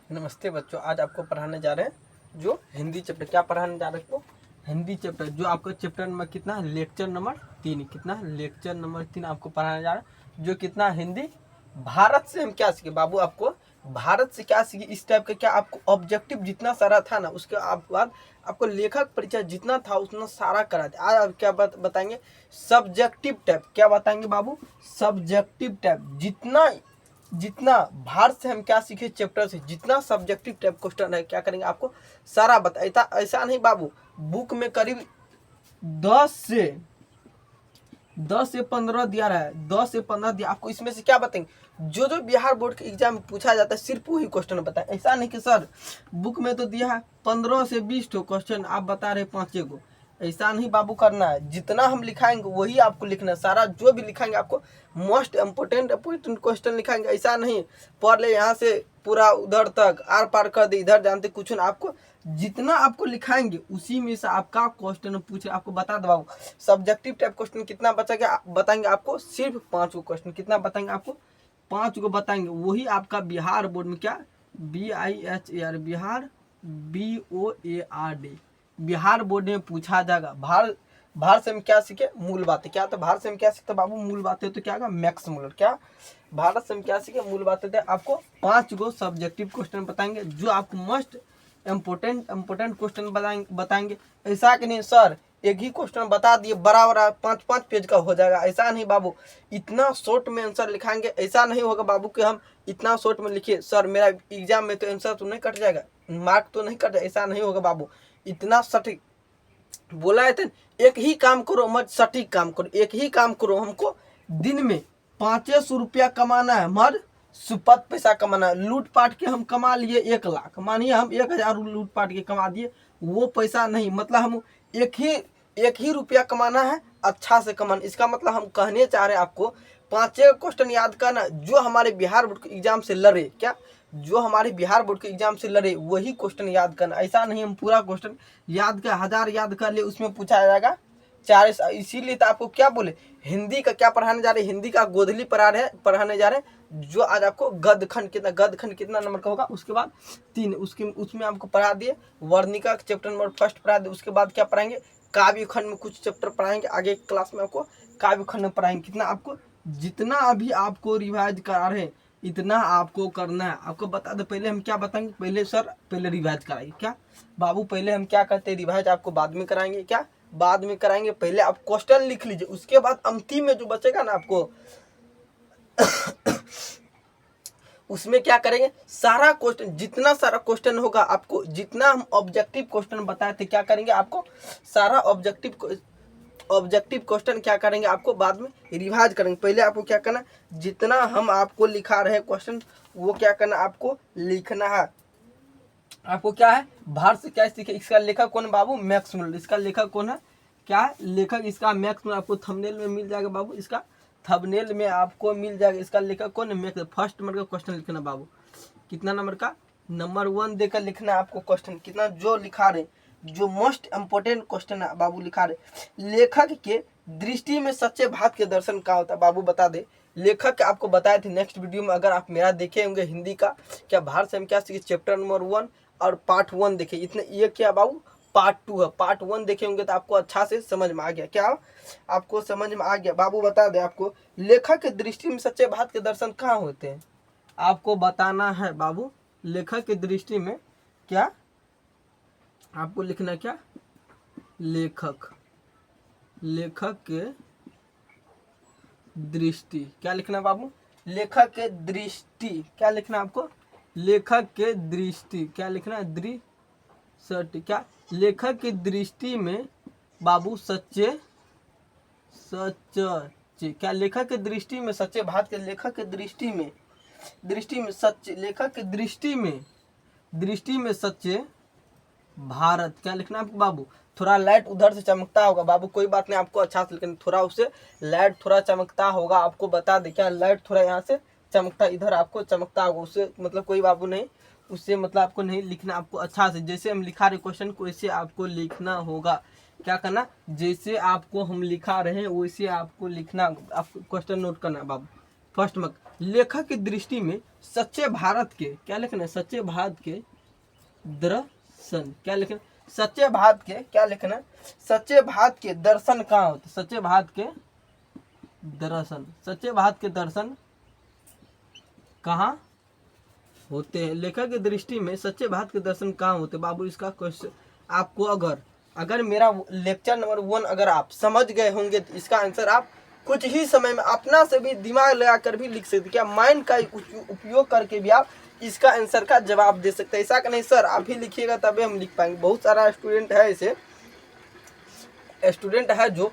नमस्ते बच्चों, आज आपको पढ़ाने जा रहे हैं जो हिंदी चैप्टर। क्या पढ़ाने जा रहे हैं आपको? हिंदी चैप्टर, जो आपका चैप्टर नंबर कितना है? Lecture number 3। कितना? लेक्चर नंबर 3 आपको पढ़ाने जा रहा है। जो कितना हिंदी, भारत से हम क्या सीखे बाबू? आपको भारत से क्या सीखे, इस टाइप का क्या आपको ऑब्जेक्टिव जितना सारा था ना, उसके बाद आपको लेखक परिचय जितना था उतना सारा करा था। आज आप क्या बताएंगे? Subjective type. क्या बताएंगे बाबू? Subjective type. जितना भारत से हम क्या सीखे चैप्टर से, जितना सब्जेक्टिव टाइप क्वेश्चन है क्या करेंगे आपको सारा बता। ऐसा नहीं बाबू, बुक में करीब 10 से 15 दिया रहा है, 10 से 15 दिया। आपको इसमें से क्या बताएंगे? जो बिहार बोर्ड के एग्जाम में पूछा जाता है सिर्फ वही क्वेश्चन बताएं। ऐसा नहीं कि सर बुक में तो दिया है 15 से 20 क्वेश्चन, आप बता रहे 5 को। ऐसा नहीं बाबू करना है। जितना हम लिखाएंगे वही आपको लिखना है। सारा जो भी लिखाएंगे आपको मोस्ट इम्पोर्टेंट क्वेश्चन लिखाएंगे। ऐसा नहीं पढ़ ले यहाँ से पूरा उधर तक आर पार कर दे, इधर जानते कुछ ना। आपको जितना आपको लिखाएंगे उसी में से आपका क्वेश्चन पूछे। आपको बता दो बाबू, सब्जेक्टिव टाइप क्वेश्चन कितना बचेगा बताएंगे आपको? सिर्फ 5 क्वेश्चन। कितना बताएंगे आपको? 5 बताएंगे। वही आपका बिहार बोर्ड में क्या BIHAR, Bihar BOARD, Bihar board में पूछा जाएगा। भारत से हम क्या सीखे? मूल बातें। क्या तो भारत से हम क्या सीखते बाबू? मूल बातें। तो क्या मैक्स मूलर। क्या भारत से हम क्या सीखे? मूल बातें थे। आपको 5 सब्जेक्टिव क्वेश्चन बताएंगे जो आपको मस्ट इम्पोर्टेंट क्वेश्चन बताएंगे। ऐसा कि नहीं सर एक ही क्वेश्चन बता दिए बड़ा 5-5 पेज का हो जाएगा। ऐसा नहीं बाबू, इतना शॉर्ट में आंसर लिखाएंगे। ऐसा नहीं होगा बाबू कि हम इतना शॉर्ट में लिखिए सर मेरा एग्जाम में तो आंसर तो नहीं कट जाएगा, मार्क तो नहीं कट जाएगा। ऐसा नहीं होगा बाबू। इतना सटीक बोला है। एक ही काम करो, मत सटीक काम करो। एक ही काम करो, हमको दिन में 500 रुपया कमाना है, मर सुपत पैसा कमाना है। लूट पाट के हम कमा लिए 1 लाख, मानिए हम 1000 लूट पाट के कमा दिए, वो पैसा नहीं। मतलब हम एक ही रुपया कमाना है, अच्छा से कमाना। इसका मतलब हम कहने चाह रहे हैं आपको 5 क्वेश्चन याद करना जो हमारे बिहार बोर्ड के एग्जाम से लड़े। क्या? जो हमारे बिहार बोर्ड के एग्जाम से लड़े वही क्वेश्चन याद करना। ऐसा नहीं हम पूरा क्वेश्चन याद कर 1000 याद कर ले, उसमें पूछा जाएगा 4। इसीलिए तो आपको क्या बोले, हिंदी का क्या पढ़ाने जा रहे हैं? हिंदी का गोधली पढ़ाने जा रहे हैं। जो आज आपको गद्यखंड कितना नंबर का होगा? उसके बाद 3 उसमें आपको पढ़ा दिए। वर्णिका चैप्टर नंबर 1 पढ़ा दिए। उसके बाद क्या पढ़ाएंगे? काव्य खंड में कुछ चैप्टर पढ़ाएंगे। आगे क्लास में आपको काव्य खंड में पढ़ाएंगे। कितना आपको, जितना अभी आपको रिवाइज करा रहे हैं इतना आपको करना है। आपको बता दो, पहले हम क्या बताएंगे? पहले रिवाइज कराएंगे। क्या बाबू? पहले हम क्या करते हैं? रिवाइज आपको बाद में कराएंगे। क्या बाद में कराएंगे? पहले आप क्वेश्चन लिख लीजिए, उसके बाद अंतिम में जो बचेगा ना आपको उसमें क्या करेंगे? सारा क्वेश्चन, जितना सारा क्वेश्चन होगा आपको, जितना हम ऑब्जेक्टिव क्वेश्चन बताए थे क्या करेंगे आपको? सारा ऑब्जेक्टिव क्वेश्चन क्या करेंगे आपको? बाद में रिवाइज करेंगे। पहले आपको क्या करना, जितना हम आपको लिखा रहे क्वेश्चन वो क्या करना आपको लिखना है। आपको क्या है? भारत से क्या सीखे? इसका लेखक कौन है बाबू? Max Muller. इसका लेखक कौन है? क्या लेखक इसका? Max Muller. आपको थंबनेल में मिल जाएगा बाबू, इसका थंबनेल में आपको मिल जाएगा। इसका लेखक कौन है? मैक्स। फर्स्ट नंबर का क्वेश्चन लिखना बाबू। कितना नंबर का? नंबर 1 देकर लिखना आपको क्वेश्चन। कितना जो लिखा रहे, जो मोस्ट इम्पोर्टेंट क्वेश्चन है बाबू लिखा रहे। लेखक के दृष्टि में सच्चे भारत के दर्शन क्या होता है बाबू? बता दे। लेखक आपको बताए थे नेक्स्ट वीडियो में, अगर आप मेरा देखे होंगे हिंदी का क्या भारत से हम क्या सीखे चैप्टर नंबर 1 और पार्ट 1 देखे। इतने ये क्या बाबू पार्ट 2 है। पार्ट 1 देखे होंगे तो आपको अच्छा से समझ में आ गया। क्या आपको समझ में आ गया? बाबू बता दे आपको, लेखक के दृष्टि में सच्चे भारत के दर्शन कहाँ होते हैं? आपको बताना है बाबू। लेखक की दृष्टि में क्या आपको लिखना? क्या लेखक के दृष्टि क्या लिखना बाबू? लेखक के दृष्टि क्या लिखना आपको? लेखक के दृष्टि क्या लिखना? दृष्टि। क्या लेखक की दृष्टि में बाबू सच्चे क्या लेखक के दृष्टि में सच्चे भारत के लेखक के दृष्टि में सच्चे लेखक के दृष्टि में सच्चे भारत क्या लिखना आपको बाबू? थोड़ा लाइट उधर से चमकता होगा बाबू, कोई बात नहीं, आपको अच्छा से लेकिन थोड़ा उससे लाइट थोड़ा चमकता होगा। आपको बता दे क्या लाइट थोड़ा यहाँ से चमकता, इधर आपको चमकता होगा, उससे मतलब कोई बाबू नहीं, उससे मतलब आपको नहीं लिखना। आपको अच्छा से जैसे हम लिखा रहे क्वेश्चन को वैसे आपको लिखना होगा। क्या करना? जैसे आपको हम लिखा रहे हैं वैसे आपको लिखना। आपको क्वेश्चन नोट करना बाबू। फर्स्ट में लेखक की दृष्टि में सच्चे भारत के, क्या लिखना है, सच्चे भारत के दर्शन, क्या लिखना, सच्चे भारत के, क्या लिखना, सच्चे भारत के दर्शन कहाँ होते, सच्चे भारत के दर्शन, सच्चे भारत के दर्शन कहाँ होते हैं। लेखक की दृष्टि में सच्चे भारत के दर्शन कहाँ होते हैं बाबू, इसका क्वेश्चन आपको अगर मेरा लेक्चर नंबर 1 अगर आप समझ गए होंगे तो इसका आंसर आप कुछ ही समय में अपना से भी दिमाग लगा कर भी लिख सकते, क्या माइंड का उपयोग करके भी आप इसका आंसर का जवाब दे सकते हैं। ऐसा कि नहीं सर आप ही लिखिएगा तभी हम लिख पाएंगे। बहुत सारा स्टूडेंट है, ऐसे स्टूडेंट है जो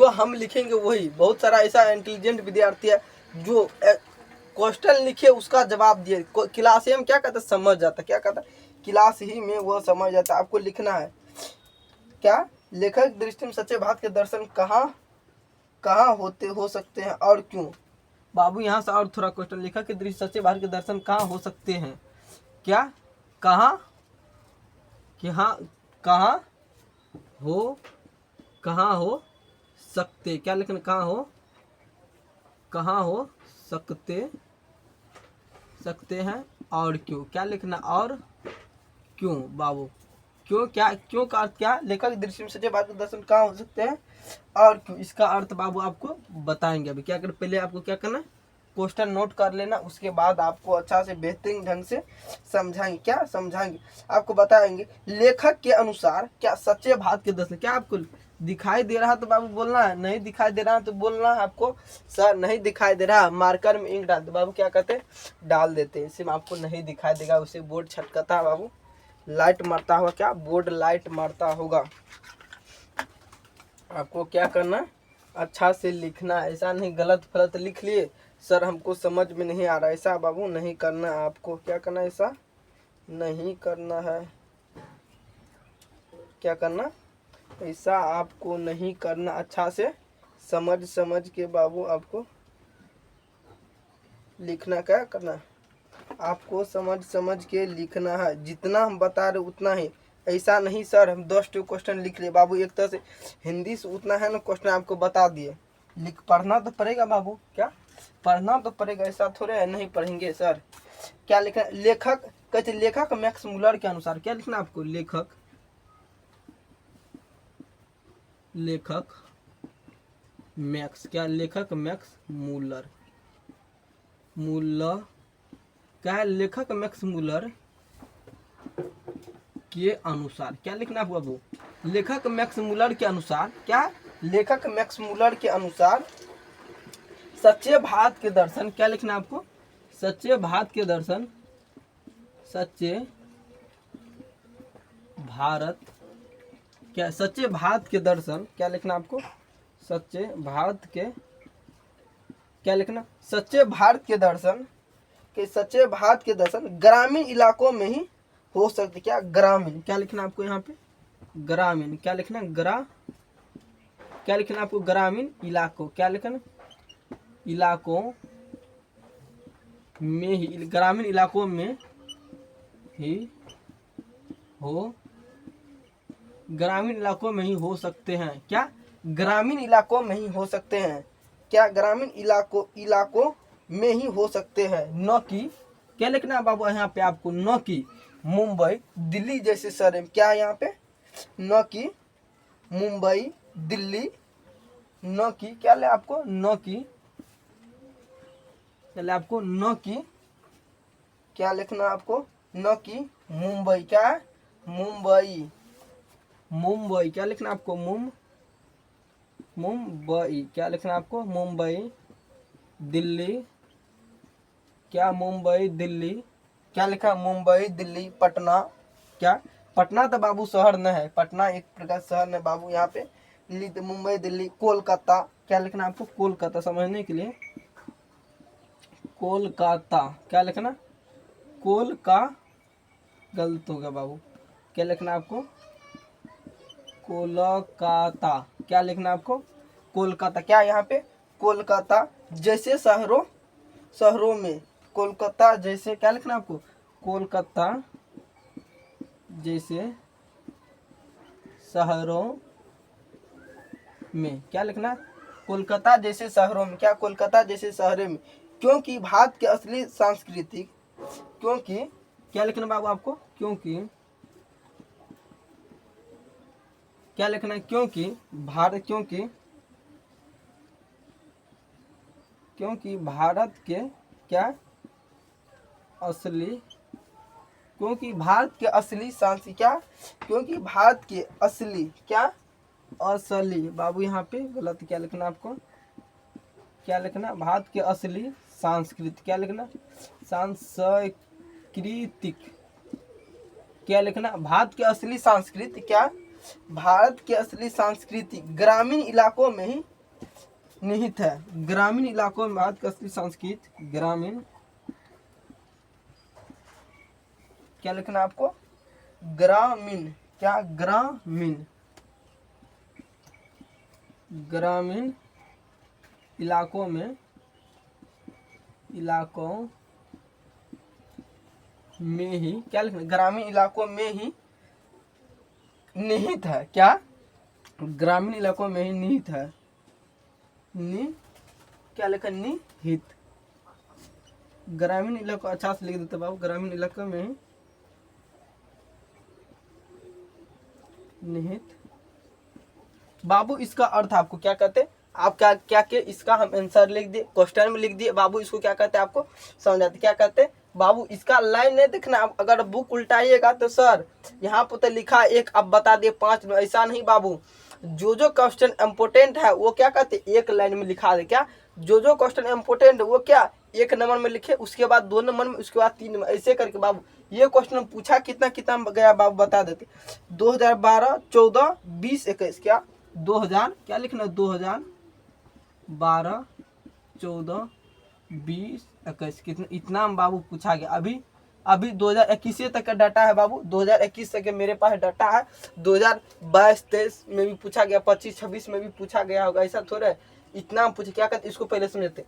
हम लिखेंगे वही, बहुत सारा ऐसा इंटेलिजेंट विद्यार्थी है जो क्वेश्चन लिखे उसका जवाब दिए, क्लास ही में क्या कहता समझ जाता, क्या कहता क्लास ही में वो समझ जाता। आपको लिखना है क्या, लेखक दृष्टि में सच्चे भारत के दर्शन कहाँ होते हो सकते हैं और क्यों। बाबू यहाँ से और थोड़ा क्वेश्चन, लेखक की दृष्टि सच्चे भारत के दर्शन कहाँ हो सकते हैं, क्या कहाँ हो सकते, क्या लिखना, कहाँ हो सकते हैं और क्यों, क्या लिखना, और क्यों बाबू, क्यों, क्या क्यों का अर्थ क्या, लेखक दृष्टि में सच्चे भारत के दर्शन कहाँ हो सकते हैं और क्यों, इसका अर्थ बाबू आपको बताएंगे। अभी क्या कर, पहले आपको क्या करना, क्वेश्चन नोट कर लेना, उसके बाद आपको अच्छा से बेहतरीन ढंग से समझाएंगे, क्या समझाएंगे, आपको बताएंगे लेखक के अनुसार क्या सच्चे भारत के दर्शन, क्या आपको दिखाई दे रहा तो बाबू बोलना है, नहीं दिखाई दे रहा तो बोलना है आपको सर नहीं दिखाई दे रहा, मार्कर में इंक डाल दो बाबू, क्या कहते डाल देते हैं, इसी में आपको नहीं दिखाई देगा, उसे बोर्ड छटकता है बाबू, लाइट मारता होगा, क्या बोर्ड लाइट मारता होगा। आपको क्या करना, अच्छा से लिखना, ऐसा नहीं गलत फलत लिख लिए सर हमको समझ में नहीं आ रहा, ऐसा बाबू नहीं करना, आपको क्या करना, ऐसा नहीं करना है, क्या करना, ऐसा आपको नहीं करना, अच्छा से समझ के बाबू आपको लिखना, क्या करना, आपको समझ के लिखना है, जितना हम बता रहे उतना ही, ऐसा नहीं सर हम 10 क्वेश्चन लिख लिए बाबू, एक तरह से हिंदी से उतना है ना क्वेश्चन आपको बता दिए, लिख पढ़ना तो पड़ेगा बाबू, क्या पढ़ना तो पड़ेगा, ऐसा थोड़े है नहीं पढ़ेंगे सर। क्या लिखना, लेखक कहते लेखक मैक्स मूलर के अनुसार, क्या लिखना आपको, लेखक मैक्स, क्या लेखक मैक्स मूलर क्या है, लेखक मैक्स मूलर के अनुसार, क्या लिखना आपको बाबू, लेखक मैक्स मूलर के अनुसार, क्या लेखक मैक्स मूलर के अनुसार सच्चे भारत के दर्शन, क्या लिखना आपको, सच्चे भारत के दर्शन, सच्चे भारत, क्या सच्चे भारत के दर्शन, क्या लिखना आपको, सच्चे भारत के, क्या लिखना, सच्चे भारत के दर्शन सच्चे भारत के दर्शन ग्रामीण इलाकों में ही हो सकते, क्या ग्रामीण, क्या लिखना आपको यहाँ पे ग्रामीण, क्या लिखना क्या लिखना आपको ग्रामीण इलाकों, क्या लिखना इलाकों में ही, ग्रामीण इलाकों में ही हो, ग्रामीण इलाकों में ही हो सकते हैं, क्या ग्रामीण इलाकों में ही हो सकते हैं, क्या ग्रामीण इलाकों में ही हो सकते हैं, न कि, क्या लिखना बाबू यहाँ पे आपको, न कि मुंबई दिल्ली जैसे शहर में, क्या है यहाँ पे, न कि मुंबई दिल्ली, न कि क्या ले आपको, न कि चले आपको, न कि क्या लिखना आपको, न कि मुंबई, क्या है मुंबई, क्या लिखना आपको मुंबई, क्या लिखना आपको मुंबई दिल्ली, क्या मुंबई दिल्ली, क्या लिखा मुंबई दिल्ली पटना, क्या पटना तो बाबू शहर न है, पटना एक प्रकार शहर न बाबू, यहाँ पे दिल्ली मुंबई दिल्ली कोलकाता, क्या लिखना आपको कोलकाता, समझने के लिए कोलकाता, क्या लिखना गलत हो गया बाबू, क्या लिखना आपको कोलकाता, क्या लिखना आपको कोलकाता, क्या यहाँ पे कोलकाता जैसे शहरों में, कोलकाता जैसे, क्या लिखना आपको कोलकाता जैसे शहरों में, क्या लिखना कोलकाता जैसे शहरों में, क्या कोलकाता जैसे शहरों में क्योंकि भारत के असली सांस्कृतिक, क्योंकि क्या लिखना बाबू आपको, क्योंकि क्या लिखना है, क्योंकि भारत, क्योंकि भारत के क्या असली, क्योंकि भारत के असली सांस्कृतिक क्या, क्योंकि भारत के असली क्या, असली बाबू यहाँ पे गलत, क्या लिखना आपको, क्या लिखना, भारत के असली सांस्कृतिक, क्या लिखना, सांस्कृतिक, क्या लिखना, भारत के असली सांस्कृतिक क्या, भारत के असली संस्कृति ग्रामीण इलाकों में ही निहित है। ग्रामीण इलाकों में भारत की असली संस्कृति ग्रामीण, क्या लिखना आपको, ग्रामीण, क्या, ग्रामीण, ग्रामीण इलाकों में, ही क्या लिखना, ग्रामीण इलाकों में ही निहित है, क्या, ग्रामीण इलाकों में ही निहित है, क्या लिखा, निहित, ग्रामीण इलाकों, अच्छा से लिख देते बाबू, ग्रामीण इलाकों में ही निहित। बाबू इसका अर्थ आपको क्या कहते हैं, आप क्या क्या के इसका हम आंसर लिख दिए, क्वेश्चन में लिख दिए बाबू, इसको क्या कहते हैं आपको समझ आते, क्या कहते हैं बाबू, इसका लाइन नहीं देखना, अगर बुक उल्टाइएगा तो सर यहाँ पर तो लिखा एक, अब बता दिए 5, ऐसा नहीं बाबू, जो क्वेश्चन इम्पोर्टेंट है वो क्या कहते एक लाइन में लिखा दे, क्या, जो क्वेश्चन इम्पोर्टेंट वो क्या 1 नंबर में लिखे, उसके बाद 2 नंबर में, उसके बाद 3 नंबर, ऐसे करके बाबू ये क्वेश्चन पूछा कितना गया बाबू बता देते, 2012, 14, 20, 21, क्या 2000, क्या लिखना, 2012, 14, 20, 21, कितना, इतना बाबू पूछा गया। अभी 2021 तक का डाटा है बाबू, 2021 तक के मेरे पास डाटा है, 2022-23 में भी पूछा गया, 25-26 में भी पूछा गया होगा, ऐसा थोड़ा है, इतना पूछे, क्या कहते इसको पहले समझते।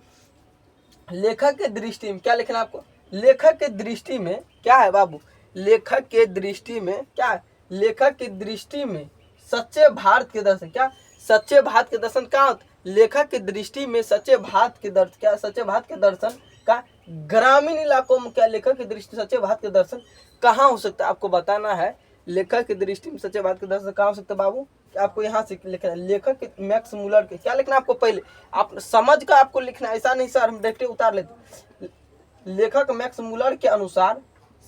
लेखक के दृष्टि में क्या लिखना आपको, लेखक के दृष्टि में क्या है बाबू, लेखक के दृष्टि में क्या है, लेखक की दृष्टि में सच्चे भारत के दर्शन, क्या, सच्चे भारत के दर्शन कहाँ होते, लेखक की दृष्टि में सच्चे भारत के दर्शन, क्या, सच्चे भारत के दर्शन का ग्रामीण इलाकों में, क्या, लेखक की दृष्टि सच्चे भारत के दर्शन कहाँ हो सकता है, आपको बताना है, लेखक की दृष्टि में सच्चे भारत के दर्शन कहाँ हो सकता है बाबू, आपको यहाँ से लिखना है, लेखक के मैक्स मुलर के, क्या लिखना आपको, पहले आप समझ कर आपको लिखना, ऐसा नहीं सर हम डायरेक्ट उतार लेते, लेखक मैक्स मुलर के अनुसार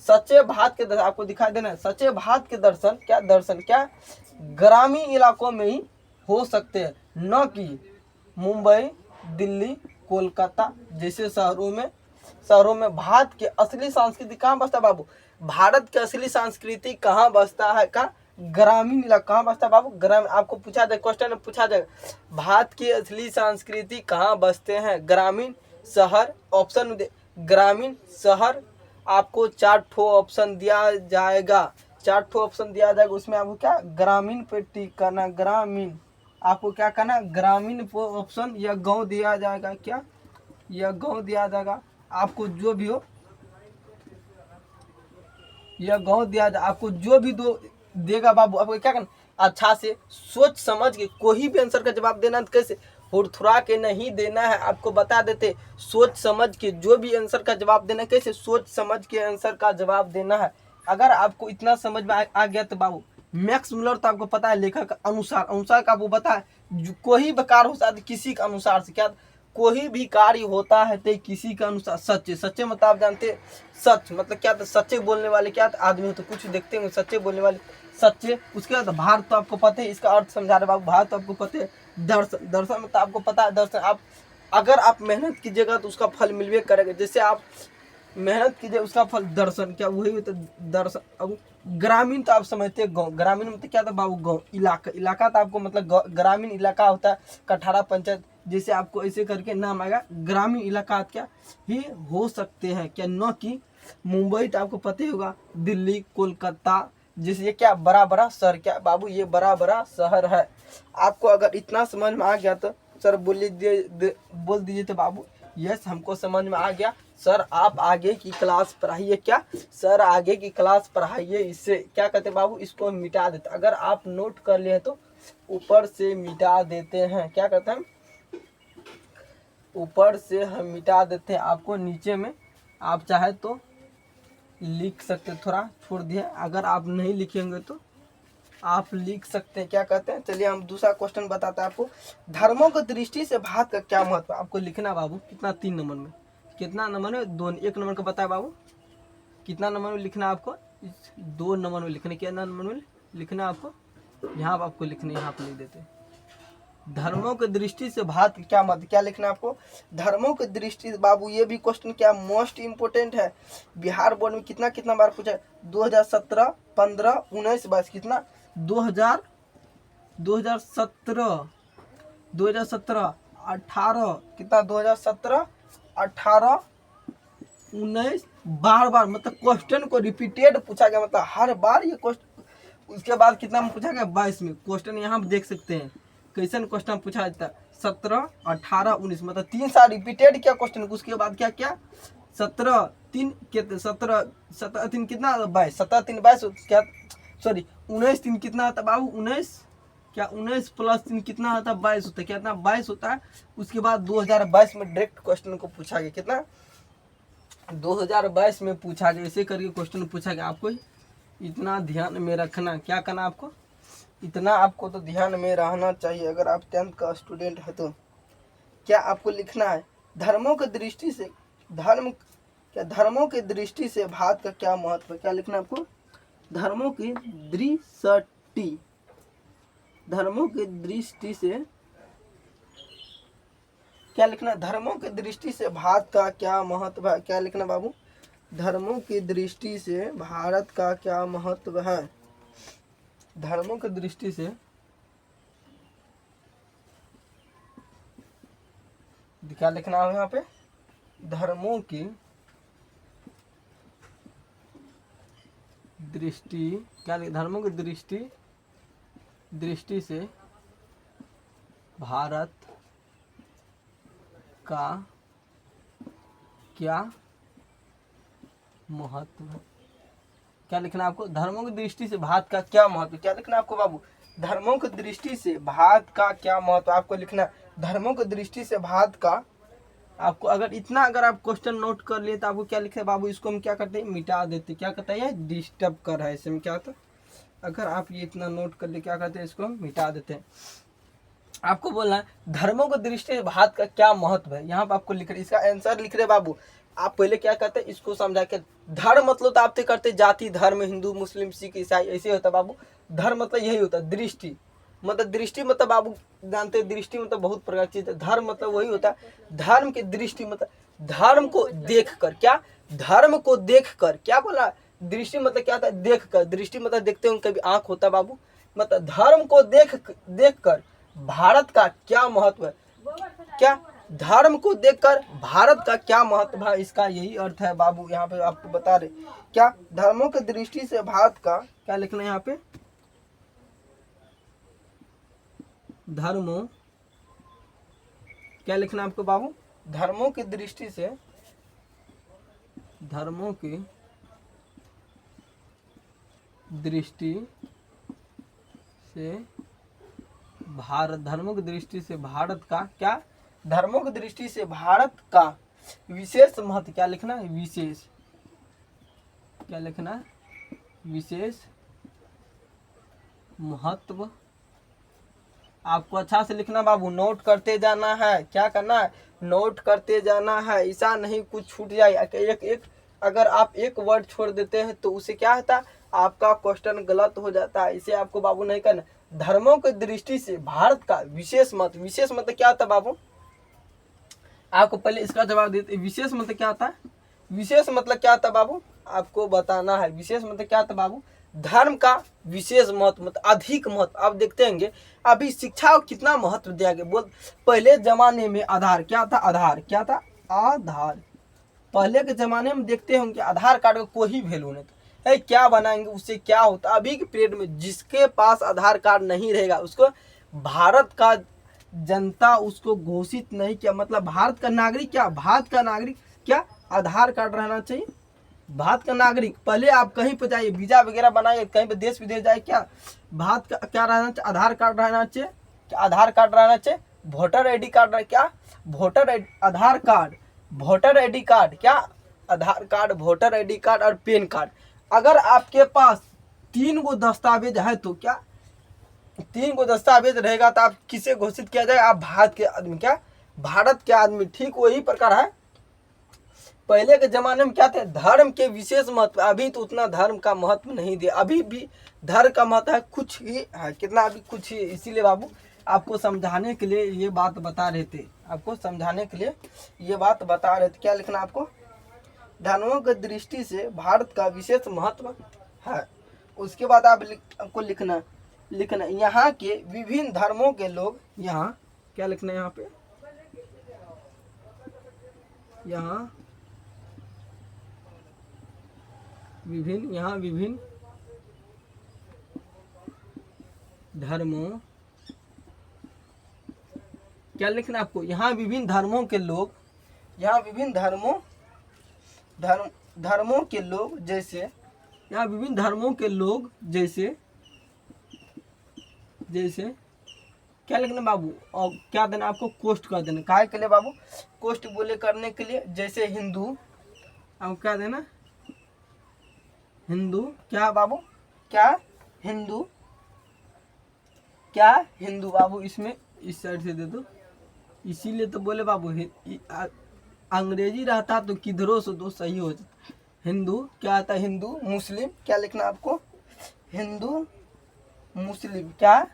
सच्चे भारत के दर्शन, आपको दिखाई देना है, सच्चे भारत के दर्शन, क्या, दर्शन क्या ग्रामीण इलाकों में ही हो सकते हैं, न कि मुंबई, दिल्ली, कोलकाता जैसे शहरों में भारत के असली संस्कृति कहाँ बसता है बाबू, भारत के असली संस्कृति कहाँ बसता है, का ग्रामीण इलाका कहाँ बसता है बाबू, ग्रामीण, आपको पूछा जाए क्वेश्चन में पूछा जाएगा भारत की असली संस्कृति कहाँ बसते हैं, ग्रामीण, शहर, ऑप्शन ग्रामीण, शहर, आपको 4 ठो ऑप्शन दिया जाएगा, 4 ठो ऑप्शन दिया जाएगा, उसमें आपको क्या ग्रामीण पे टिक करना, ग्रामीण, आपको क्या करना, ग्रामीण ऑप्शन या गांव दिया जाएगा, क्या, या गांव दिया जाएगा, आपको जो भी हो या गांव दिया जाए, आपको जो भी दो देगा बाबू, आपको क्या करना, अच्छा से सोच समझ के कोई भी आंसर का जवाब देना, तो कैसे हुरथुरा के नहीं देना है, आपको बता देते, सोच समझ के जो भी आंसर का जवाब देना है, कैसे सोच समझ के आंसर का जवाब देना है। अगर आपको इतना समझ में आ गया तो बाबू मैक्स मुलर तो आपको पता है, लेखक का अनुसार का आपको पता है, कोई भी कार्य हो सकता है किसी के अनुसार से, क्या कोई भी कार्य होता है तो किसी के अनुसार, सच्चे मतलब आप जानते, सच मतलब क्या था, सच्चे बोलने वाले क्या आदमी होते, कुछ देखते होंगे सच्चे बोलने वाले, सच्चे, उसके बाद भारत तो आपको पता है, इसका अर्थ समझा रहे बाबू, भारत तो आपको पता है, दर्शन में तो आपको पता है, दर्शन आप अगर आप मेहनत कीजिएगा तो उसका फल मिलवे करेगा, जैसे आप मेहनत कीजिए उसका फल दर्शन, क्या वही तो दर्शन। अब ग्रामीण तो आप समझते हैं, गाँव, ग्रामीण मतलब क्या था बाबू, गाँव, इलाका तो आपको मतलब ग्रामीण इलाका होता है, कठारा पंचायत जैसे आपको ऐसे करके नाम आएगा, ग्रामीण इलाका क्या ही हो सकते हैं, क्या, न कि मुंबई तो आपको पता ही होगा, दिल्ली, कोलकाता जैसे, ये क्या बड़ा बड़ा शहर, क्या बाबू ये बड़ा बड़ा शहर है। आपको अगर इतना समझ में आ गया तो सर बोल दीजिए तो बाबू यस हमको समझ में आ गया, सर आप आगे की क्लास पढ़ाइए, क्या सर आगे की क्लास पढ़ाइए, इससे क्या कहते हैं बाबू, इसको मिटा देते, अगर आप नोट कर लिए तो ऊपर से मिटा देते हैं, क्या कहते हैं ऊपर से हम मिटा देते हैं, आपको नीचे में आप चाहे तो लिख सकते हैं, थोड़ा छोड़ दिए, अगर आप नहीं लिखेंगे तो आप लिख सकते हैं। क्या कहते हैं, चलिए हम दूसरा क्वेश्चन बताते हैं आपको। धर्मों की दृष्टि से भारत का क्या महत्व है, आपको लिखना बाबू। कितना, 3 नंबर में, कितना नंबर में, 2, 1 नंबर का बताया बाबू, कितना नंबर में लिखना आपको, 2 नंबर में लिखना, क्या नंबर में लिखना आपको, यहाँ पर आपको लिखना, यहाँ पर लिख देते हैं। धर्मों की दृष्टि से भारत क्या महत्व, क्या लिखना आपको, धर्मों की दृष्टि से बाबू। ये भी क्वेश्चन क्या मोस्ट इंपोर्टेंट है, बिहार बोर्ड में कितना बार पूछा है, 2017, 15, 19, 22, कितना 2017, 18, कितना 2017, 18, 19, बार मतलब क्वेश्चन को रिपीटेड पूछा गया, मतलब हर बार ये क्वेश्चन। उसके बाद कितना में पूछा गया, 22 में क्वेश्चन, यहाँ आप देख सकते हैं कैसन क्वेश्चन पूछा जाता है, 17, 18, 19, मतलब 3 साल रिपीटेड किया क्वेश्चन। उसके बाद क्या क्या, 17, 3 कितना, 17 3 कितना, 22, 17 3 22, क्या सॉरी 19 3 कितना आता बाबू, 19 क्या, 19 प्लस 3 कितना आता है, 22 होता है, क्या, 22 होता है। उसके बाद 2022 में डायरेक्ट क्वेश्चन को पूछा गया, कितना 2022 में पूछा गया, ऐसे करके क्वेश्चन पूछा गया। आपको इतना ध्यान में रखना, क्या करना आपको, इतना आपको तो ध्यान में रहना चाहिए अगर आप 10th का स्टूडेंट है तो। क्या आपको लिखना है, धर्मों की दृष्टि से धर्मों की दृष्टि से भारत का क्या महत्व है, क्या लिखना आपको, धर्मों की दृष्टि, धर्मों की दृष्टि से क्या लिखना, धर्मों की दृष्टि से भारत का क्या महत्व है, क्या लिखना बाबू, धर्मों की दृष्टि से भारत का क्या महत्व है, धर्मों की दृष्टि से क्या लिखना है यहाँ पे, धर्मों की दृष्टि, क्या धर्मों की दृष्टि से भारत का क्या महत्व है, क्या लिखना आपको, धर्मों की दृष्टि से भारत का क्या महत्व, क्या लिखना आपको बाबू, धर्मों की दृष्टि से भारत का क्या महत्व आपको लिखना, धर्मों की दृष्टि से भारत का। आपको अगर आप क्वेश्चन नोट कर लिए तो आपको क्या लिखे बाबू, इसको हम क्या करते हैं, मिटा देते, क्या कहता है, डिस्टर्ब कर रहा है, इसमें क्या होता है, अगर आप ये इतना नोट कर ले क्या करते हैं, इसको हम मिटा देते हैं। आपको बोलना है धर्मों की दृष्टि से भारत का क्या महत्व है, यहाँ पर आपको लिख रहे, इसका आंसर लिख रहे बाबू। आप पहले क्या करते हैं, इसको समझा के, धर्म मतलब तो आप करते जाति धर्म, हिंदू मुस्लिम सिख ईसाई, ऐसे होता बाबू। धर्म मतलब यही होता है, दृष्टि मतलब बाबू जानते हैं, दृष्टि मतलब बहुत प्रकार की चीज है। धर्म मतलब वही होता है, धर्म की दृष्टि मतलब धर्म को देख कर, क्या धर्म को देख कर, क्या बोला, दृष्टि मतलब क्या था, देख कर, दृष्टि मतलब देखते हो कभी आंख होता बाबू, मतलब धर्म को देख कर भारत का क्या महत्व है, क्या धर्म को देखकर भारत का क्या महत्व है, इसका यही अर्थ है बाबू। यहाँ पे आपको बता रहे क्या, धर्मों की दृष्टि से भारत का क्या लिखना है यहाँ पे, धर्मों, क्या लिखना आपको बाबू, धर्मों की दृष्टि से, धर्मों की दृष्टि से भारत, धर्मों की दृष्टि से भारत का क्या, धर्मों की दृष्टि से भारत का विशेष महत्व, क्या लिखना है, विशेष, क्या लिखना है, विशेष महत्व। आपको अच्छा से लिखना बाबू, नोट करते जाना है, क्या करना है, नोट करते जाना है, ऐसा नहीं कुछ छूट जाए, एक अगर आप एक वर्ड छोड़ देते हैं तो उसे क्या होता है, आपका क्वेश्चन गलत हो जाता है, इसे आपको बाबू नहीं करना। धर्मों की दृष्टि से भारत का विशेष महत्व, विशेष मतलब क्या होता है बाबू, आपको पहले इसका जवाब देते, विशेष मतलब क्या होता है, विशेष मतलब क्या होता है बाबू, आपको बताना है, विशेष मतलब क्या होता है बाबू, धर्म का विशेष महत्व मतलब अधिक महत्व। आप देखते होंगे अभी शिक्षा को कितना महत्व दिया गया, बोल पहले जमाने में आधार क्या था, आधार क्या था, आधार, पहले के जमाने में देखते होंगे आधार कार्ड का कोई वैल्यू नहीं था, है क्या बनाएंगे उससे क्या होता। अभी के पीरियड में जिसके पास आधार कार्ड नहीं रहेगा उसको भारत का जनता उसको घोषित नहीं किया, मतलब भारत का नागरिक, क्या भारत का नागरिक क्या आधार कार्ड रहना चाहिए, भारत का नागरिक। पहले आप कहीं पर जाइए वीजा वगैरह बनाइए, कहीं पर देश विदेश जाए, क्या भारत का क्या रहना चाहिए, आधार कार्ड रहना चाहिए, क्या आधार कार्ड रहना चाहिए, वोटर आईडी कार्ड, क्या आधार कार्ड, वोटर आईडी कार्ड, क्या आधार कार्ड, वोटर आईडी कार्ड और पैन कार्ड। अगर आपके पास 3 गो दस्तावेज है तो क्या 3 गो दस्तावेज रहेगा तो आप किसे घोषित किया जाएगा? आप भारत के आदमी, क्या भारत के आदमी। ठीक वही प्रकार है पहले के जमाने में क्या थे, धर्म के विशेष महत्व। अभी तो उतना धर्म का महत्व नहीं दिया, अभी भी धर्म का महत्व है, कुछ ही है, कितना अभी कुछ ही। इसीलिए बाबू आपको समझाने के लिए ये बात बता रहे थे, आपको समझाने के लिए ये बात बता रहे थे। क्या लिखना आपको? धर्मों की दृष्टि से भारत का विशेष महत्व है। उसके बाद आपको लिखना यहाँ के विभिन्न धर्मों के लोग, यहाँ क्या लिखना है? यहाँ पे यहाँ विभिन्न धर्मों, क्या लिखना आपको? यहाँ विभिन्न धर्मों के लोग, यहाँ विभिन्न धर्मों के लोग जैसे, यहाँ विभिन्न धर्मों के लोग जैसे क्या लिखना बाबू? और क्या देना आपको? कोष्ट कर देना। काहे के लिए बाबू? कोष्ट बोले करने के लिए। जैसे हिंदू, अब क्या देना? हिंदू, क्या बाबू? क्या हिंदू बाबू, इसमें इस साइड से दे दो। इसीलिए तो बोले बाबू अंग्रेजी रहता तो किधरों से दो सही हो जाता। हिंदू क्या आता है? हिंदू मुस्लिम, क्या लिखना आपको? हिंदू मुस्लिम, क्या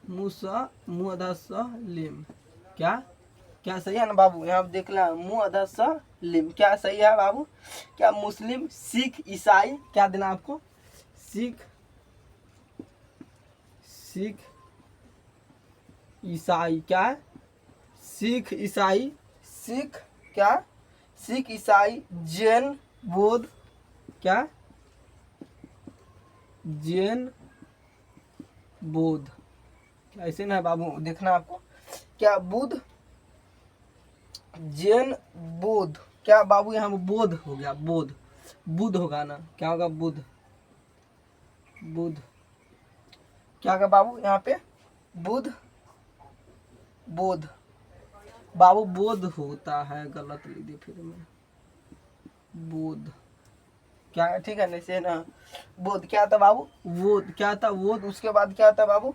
मुसलिम, क्या सही है ना बाबू? यहाँ देखना मुसलिम, क्या सही है बाबू? क्या मुस्लिम, सिख, ईसाई, क्या देना आपको? सिख ईसाई, क्या सिख ईसाई, सिख ईसाई, जैन, बौद्ध, क्या जैन बौद्ध, क्या ऐसे ना बाबू? देखना आपको क्या बुद्ध, जैन, बौद्ध, क्या बाबू? यहाँ बौद्ध हो गया, बुद्ध होगा ना, क्या होगा? बुद्ध क्या होगा बाबू? यहाँ पे बुद्ध, बाबू बोध होता है, गलत लिख दिया फिर मैं, बोध, क्या ठीक है ना से ना? बोध क्या था बाबू? वोद, क्या था? वोद। उसके बाद क्या था बाबू?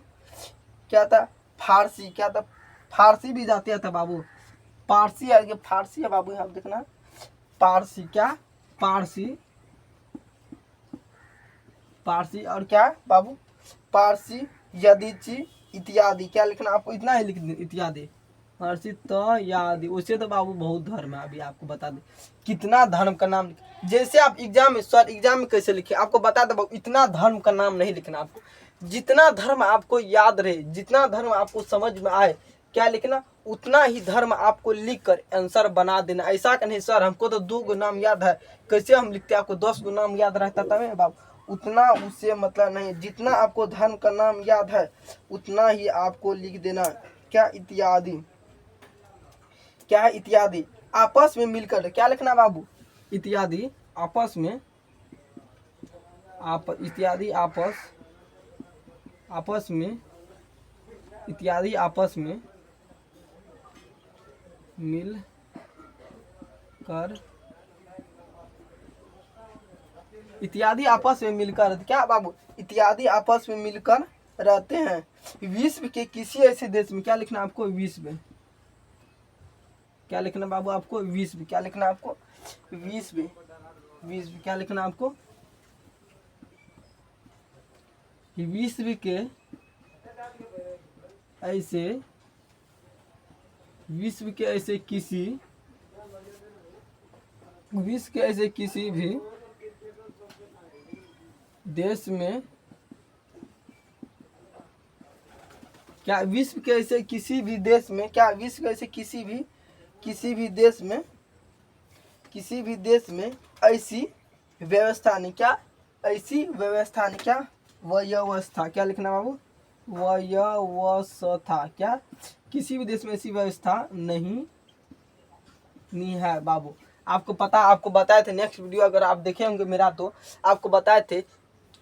क्या था? फारसी, क्या था? फारसी भी जाते था बाबू, पारसी है, फारसी है बाबू, यहाँ देखना पारसी, क्या पारसी और क्या बाबू? पारसी, यदीची, इत्यादि, क्या लिखना आपको? इतना ही लिख दें, इत्यादि, फारसी तो याद। वैसे तो बाबू बहुत धर्म है, अभी आपको बता दें कितना धर्म का नाम। जैसे आप एग्जाम में कैसे लिखे आपको बता दे बाबू, इतना धर्म का नाम नहीं लिखना आपको। जितना धर्म आपको याद रहे, जितना धर्म आपको समझ में आए, क्या लिखना? उतना ही धर्म आपको लिख कर आंसर बना देना। ऐसा का नहीं सर हमको तो 2 गो नाम याद है, कैसे हम लिखते? आपको 10 गो नाम याद रहता तब बाबू, उतना उससे मतलब नहीं। जितना आपको धर्म का नाम याद है उतना ही आपको लिख देना। क्या इत्यादि, क्या है? इत्यादि आपस में मिलकर, क्या लिखना बाबू? इत्यादि आपस में, इत्यादि आपस में, इत्यादि आपस में मिल कर, इत्यादि आपस में मिलकर, क्या बाबू? इत्यादि आपस में मिलकर रहते हैं। विश्व के किसी ऐसे देश में, क्या लिखना आपको? विश्व, क्या लिखना बाबू आपको? विश्व, क्या लिखना आपको? विश्व, क्या लिखना आपको? विश्व के ऐसे किसी भी देश में, क्या विश्व के ऐसे किसी भी देश में, क्या विश्व के ऐसे किसी भी देश में ऐसी व्यवस्था नहीं, क्या ऐसी व्यवस्था नहीं, क्या व्यवस्था, क्या लिखना बाबू? व्यवस्था, क्या किसी भी देश में ऐसी व्यवस्था नहीं है बाबू। आपको बताए थे नेक्स्ट वीडियो अगर आप देखे होंगे मेरा तो आपको बताए थे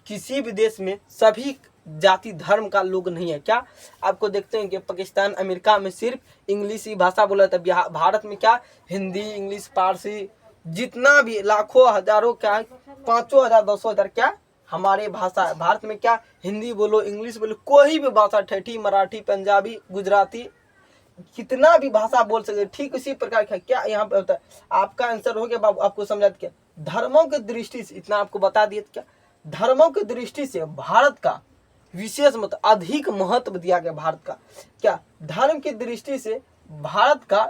किसी भी देश में सभी जाति धर्म का लोग नहीं है। क्या आपको देखते हैं कि पाकिस्तान अमेरिका में सिर्फ इंग्लिश ही भाषा बोला जाता है, भारत में क्या हिंदी इंग्लिश पारसी जितना भी लाखों हजारों क्या 5,000 10,000 क्या हमारे भाषा है। भारत में क्या हिंदी बोलो इंग्लिश बोलो कोई भी भाषा ठेठी मराठी पंजाबी गुजराती कितना भी भाषा बोल सकते, ठीक इसी प्रकार का क्या यहाँ पे होता है। आपका आंसर हो गया बाबू, आपको समझा क्या धर्मों की दृष्टि से इतना आपको बता दिए क्या धर्मों की दृष्टि से भारत का विशेष मत अधिक महत्व दिया गया। भारत का क्या धर्म की दृष्टि से भारत का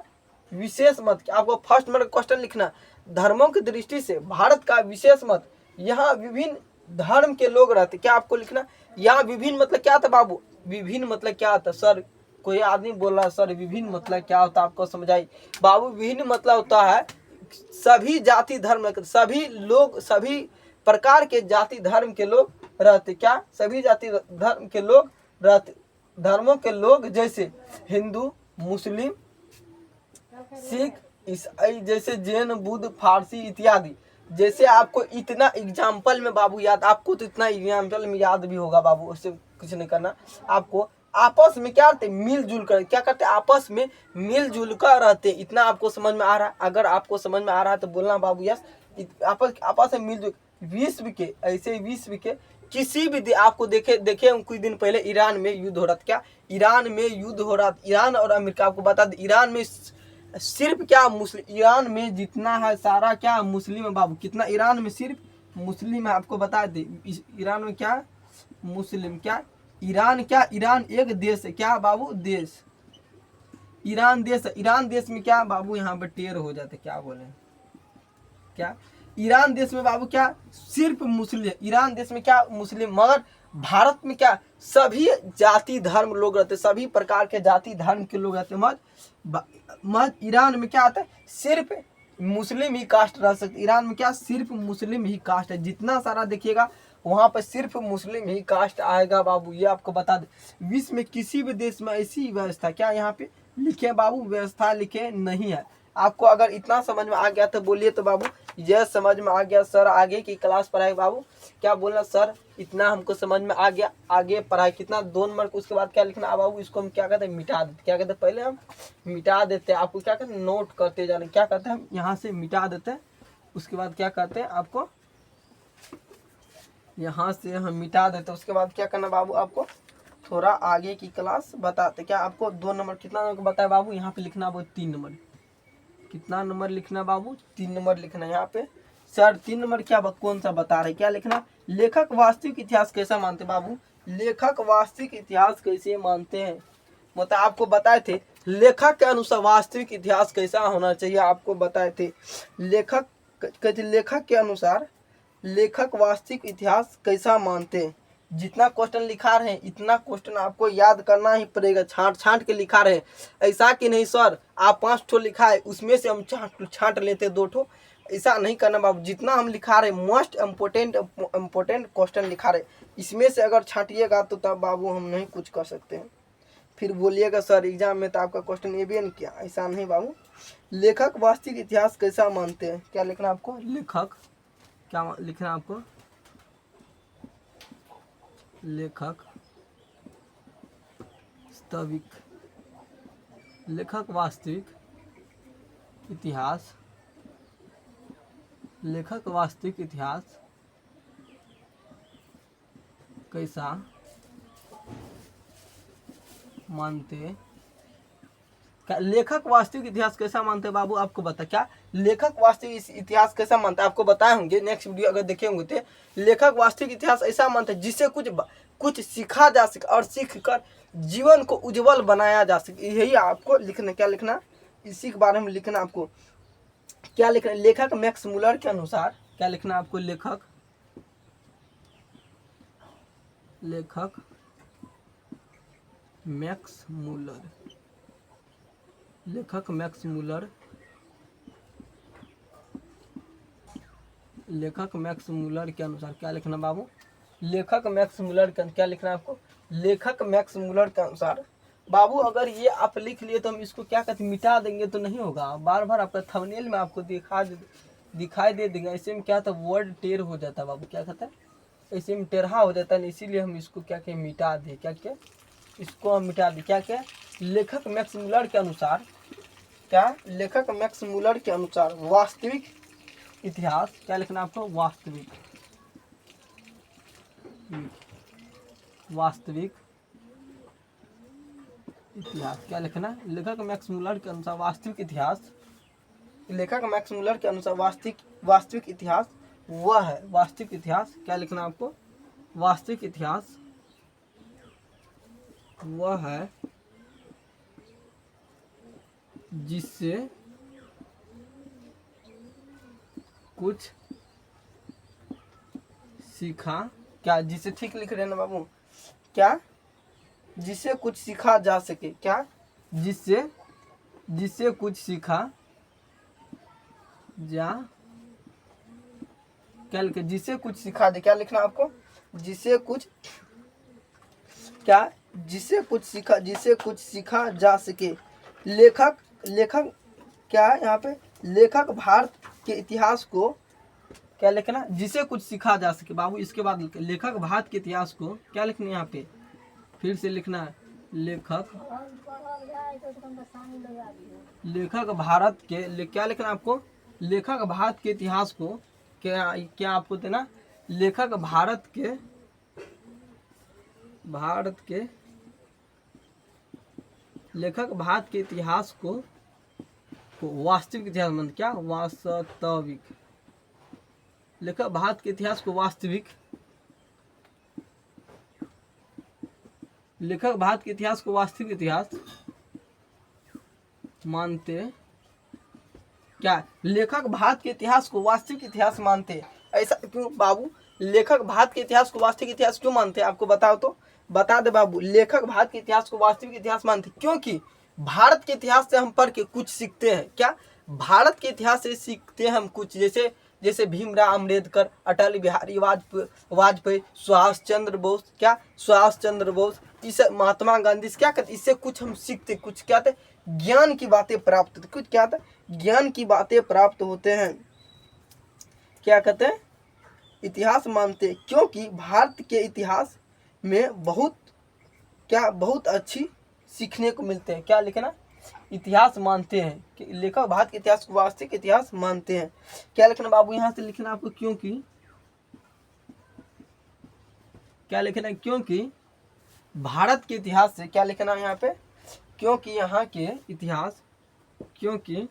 विशेष मत, आपको फर्स्ट नंबर क्वेश्चन लिखना धर्मों की दृष्टि से भारत का विशेष मत। यहाँ विभिन्न धर्म के लोग रहते, क्या आपको लिखना यहाँ विभिन्न मतलब क्या था बाबू, विभिन्न मतलब क्या था सर, कोई आदमी बोल रहा सर विभिन्न मतलब क्या होता है आपको समझाई बाबू। विभिन्न मतलब होता है सभी जाति धर्म सभी लोग सभी प्रकार के जाति धर्म के लोग रहते, क्या सभी जाति धर्म के लोग रहते, धर्मों के लोग जैसे हिंदू मुस्लिम सिख ईसाई जैसे जैन बुद्ध फारसी इत्यादि। जैसे आपको इतना एग्जाम्पल में बाबू याद, आपको तो इतना एग्जाम्पल में याद भी होगा बाबू, उससे कुछ नहीं करना। आपको आपस में क्या करते मिलजुल कर क्या करते आपस में मिलजुल कर रहते, इतना आपको समझ में आ रहा है। अगर आपको समझ में आ रहा है तो बोलना बाबू यस। आपस में मिलजुल विश्व के ऐसे विश्व के किसी भी आपको देखे कुछ दिन पहले ईरान में युद्ध हो रहा था, क्या ईरान में युद्ध हो रहा था, ईरान और अमेरिका। आपको बता दें ईरान में सिर्फ क्या मुस्लिम, ईरान में जितना है सारा क्या मुस्लिम है बाबू, कितना ईरान में सिर्फ मुस्लिम है। आपको बता दे ईरान में क्या मुस्लिम, क्या ईरान क्या ईरान एक देश है क्या बाबू देश, ईरान देश है। ईरान देश में क्या बाबू यहाँ पर टेर हो जाते क्या बोले क्या ईरान देश में बाबू क्या सिर्फ मुस्लिम, ईरान देश में क्या मुस्लिम। मगर भारत में क्या सभी जाति धर्म लोग रहते, सभी प्रकार के जाति धर्म के लोग रहते। मगर ईरान में क्या आता है सिर्फ मुस्लिम ही कास्ट रह सकते, ईरान में क्या सिर्फ मुस्लिम ही कास्ट है। जितना सारा देखिएगा वहाँ पर सिर्फ मुस्लिम ही कास्ट आएगा बाबू, ये आपको बता दें। विश्व में किसी भी देश में ऐसी व्यवस्था क्या यहाँ पे लिखे बाबू व्यवस्था लिखे नहीं है। आपको अगर इतना समझ में आ गया तो बोलिए तो बाबू यह समझ में आ गया सर, आगे की क्लास पढ़ाई बाबू क्या बोलना सर इतना हमको समझ में आ गया, आगे पढ़ाई कितना 2 नंबर। उसके बाद क्या लिखना बाबू, इसको हम क्या कहते हैं मिटा देते, क्या कहते हैं पहले हम मिटा देते हैं। आपको क्या कहते हैं नोट करते जाने, क्या कहते हैं हम यहाँ से मिटा देते हैं। उसके बाद क्या कहते हैं आपको यहाँ से हम मिटा देते हैं। उसके बाद क्या करना बाबू, आपको थोड़ा आगे की क्लास बताते क्या आपको 2 नंबर कितना नंबर बताया बाबू, यहाँ पे लिखना वो 3 नंबर। कितना नंबर लिखना बाबू 3 नंबर लिखना यहाँ पे सर। 3 नंबर क्या कौन सा बता रहे क्या लिखना, लेखक वास्तविक इतिहास कैसा मानते बाबू, लेखक वास्तविक इतिहास कैसे मानते हैं। मतलब आपको बताए थे लेखक के अनुसार वास्तविक इतिहास कैसा होना चाहिए, आपको बताए थे लेखक के अनुसार लेखक वास्तविक इतिहास कैसा मानते हैं। जितना क्वेश्चन लिखा रहे हैं इतना क्वेश्चन आपको याद करना ही पड़ेगा, छांट छांट के लिखा रहे हैं। ऐसा कि नहीं सर आप 5 ठो लिखा है उसमें से हम छांट लेते 2 ठो, ऐसा नहीं करना बाबू। जितना हम लिखा रहे मोस्ट इम्पोर्टेंट क्वेश्चन लिखा रहे, इसमें से अगर छांटिएगा तो तब बाबू हम नहीं कुछ कर सकते हैं। फिर बोलिएगा सर एग्जाम में तो आपका क्वेश्चन ये भी नहीं किया, ऐसा नहीं बाबू। लेखक वास्तविक इतिहास कैसा मानते हैं, क्या लिखना आपको लेखक क्या लिखना आपको लेखक वास्तविक, लेखक वास्तविक इतिहास, लेखक वास्तविक इतिहास कैसा मानते, क्या लेखक वास्तविक इतिहास कैसा मानते हैं बाबू, आपको बता क्या लेखक वास्तविक इतिहास कैसा मानता है, आपको बताए होंगे नेक्स्ट वीडियो अगर देखे होंगे तो। लेखक वास्तविक इतिहास ऐसा मानता है जिससे कुछ सीखा जा सके और सीख कर जीवन को उज्जवल बनाया जा सके। यही आपको लिखना, क्या लिखना इसी के बारे में लिखना। आपको क्या लिखना लेखक मैक्स मुलर के अनुसार, क्या लिखना आपको लेखक मैक्स मुलर, लेखक मैक्स मुलर, लेखक मैक्स मुलर के अनुसार क्या लिखना बाबू, लेखक मैक्स मुलर के क्या लिखना आपको लेखक मैक्स मुलर के अनुसार। बाबू अगर ये आप लिख लिए तो हम इसको क्या कहते हैं मिटा देंगे तो नहीं होगा, बार बार आपका थंबनेल में आपको दिखाई दे देंगे। ऐसे में क्या था वर्ड टेर हो जाता है बाबू, क्या कहता है ऐसे में टेढ़ा हो जाता है, इसीलिए हम इसको क्या क्या मिटा दें, क्या क्या इसको हम मिटा दें। क्या क्या लेखक मैक्स मुलर के अनुसार, क्या लेखक मैक्स मुलर के अनुसार वास्तविक इतिहास, क्या लिखना आपको, वास्तविक इतिहास, क्या लिखना है, लेखक मैक्स मुलर के अनुसार वास्तविक इतिहास, लेखक मैक्स मुलर के अनुसार वास्तविक इतिहास वह है, वास्तविक इतिहास, क्या लिखना आपको, वास्तविक इतिहास वह है जिससे कुछ सीखा, क्या जिसे ठीक लिख रहे हैं ना बाबू, क्या जिससे कुछ सीखा जा सके, क्या जिससे कुछ सीखा जा, क्या लिखे, जिससे कुछ सिखा दे, क्या लिखना आपको, जिससे कुछ, क्या जिससे कुछ सीखा जा सके। लेखक क्या है यहाँ पे, लेखक भारत के इतिहास को, क्या लिखना, जिसे कुछ सीखा जा सके बाबू, इसके बाद लेखक भारत के इतिहास को क्या लिखना है यहाँ पे, फिर से लिखना है, लेखक भारत के क्या लिखना आपको, लेखक भारत के इतिहास को क्या आपको देना, लेखक भारत के लेखक भारत के इतिहास को वास्तविक इतिहास मानते, क्या वास्तविक, लेखक भारत के इतिहास को वास्तविक, लेखक भारत के इतिहास को वास्तविक इतिहास मानते, क्या लेखक भारत के इतिहास को वास्तविक इतिहास मानते, ऐसा क्यों बाबू, लेखक भारत के इतिहास को वास्तविक इतिहास क्यों मानते हैं, आपको बताओ तो, बता दे बाबू, लेखक भारत के इतिहास को वास्तविक इतिहास मानते क्योंकि भारत के इतिहास से हम पढ़ के कुछ सीखते हैं, क्या भारत के इतिहास से सीखते हैं हम कुछ, जैसे भीमराव अम्बेडकर, अटल बिहारी वाजपेयी, सुभाष चंद्र बोस, क्या सुभाष चंद्र बोस, इस महात्मा गांधी से क्या कहते, इससे कुछ हम सीखते, कुछ क्या थे, ज्ञान की बातें प्राप्त होती, कुछ क्या था, ज्ञान की बातें प्राप्त होते हैं, क्या कहते हैं, इतिहास मानते, क्योंकि भारत के इतिहास में बहुत अच्छी सीखने को मिलते हैं, क्या लिखना, इतिहास मानते हैं कि लेखक भारत के इतिहास को वास्तविक इतिहास मानते हैं, क्या लिखना बाबू, यहाँ से लिखना आपको, क्योंकि, क्या लिखना है, क्योंकि भारत के इतिहास से, क्या लिखना है यहाँ पे, क्योंकि यहाँ के इतिहास, क्योंकि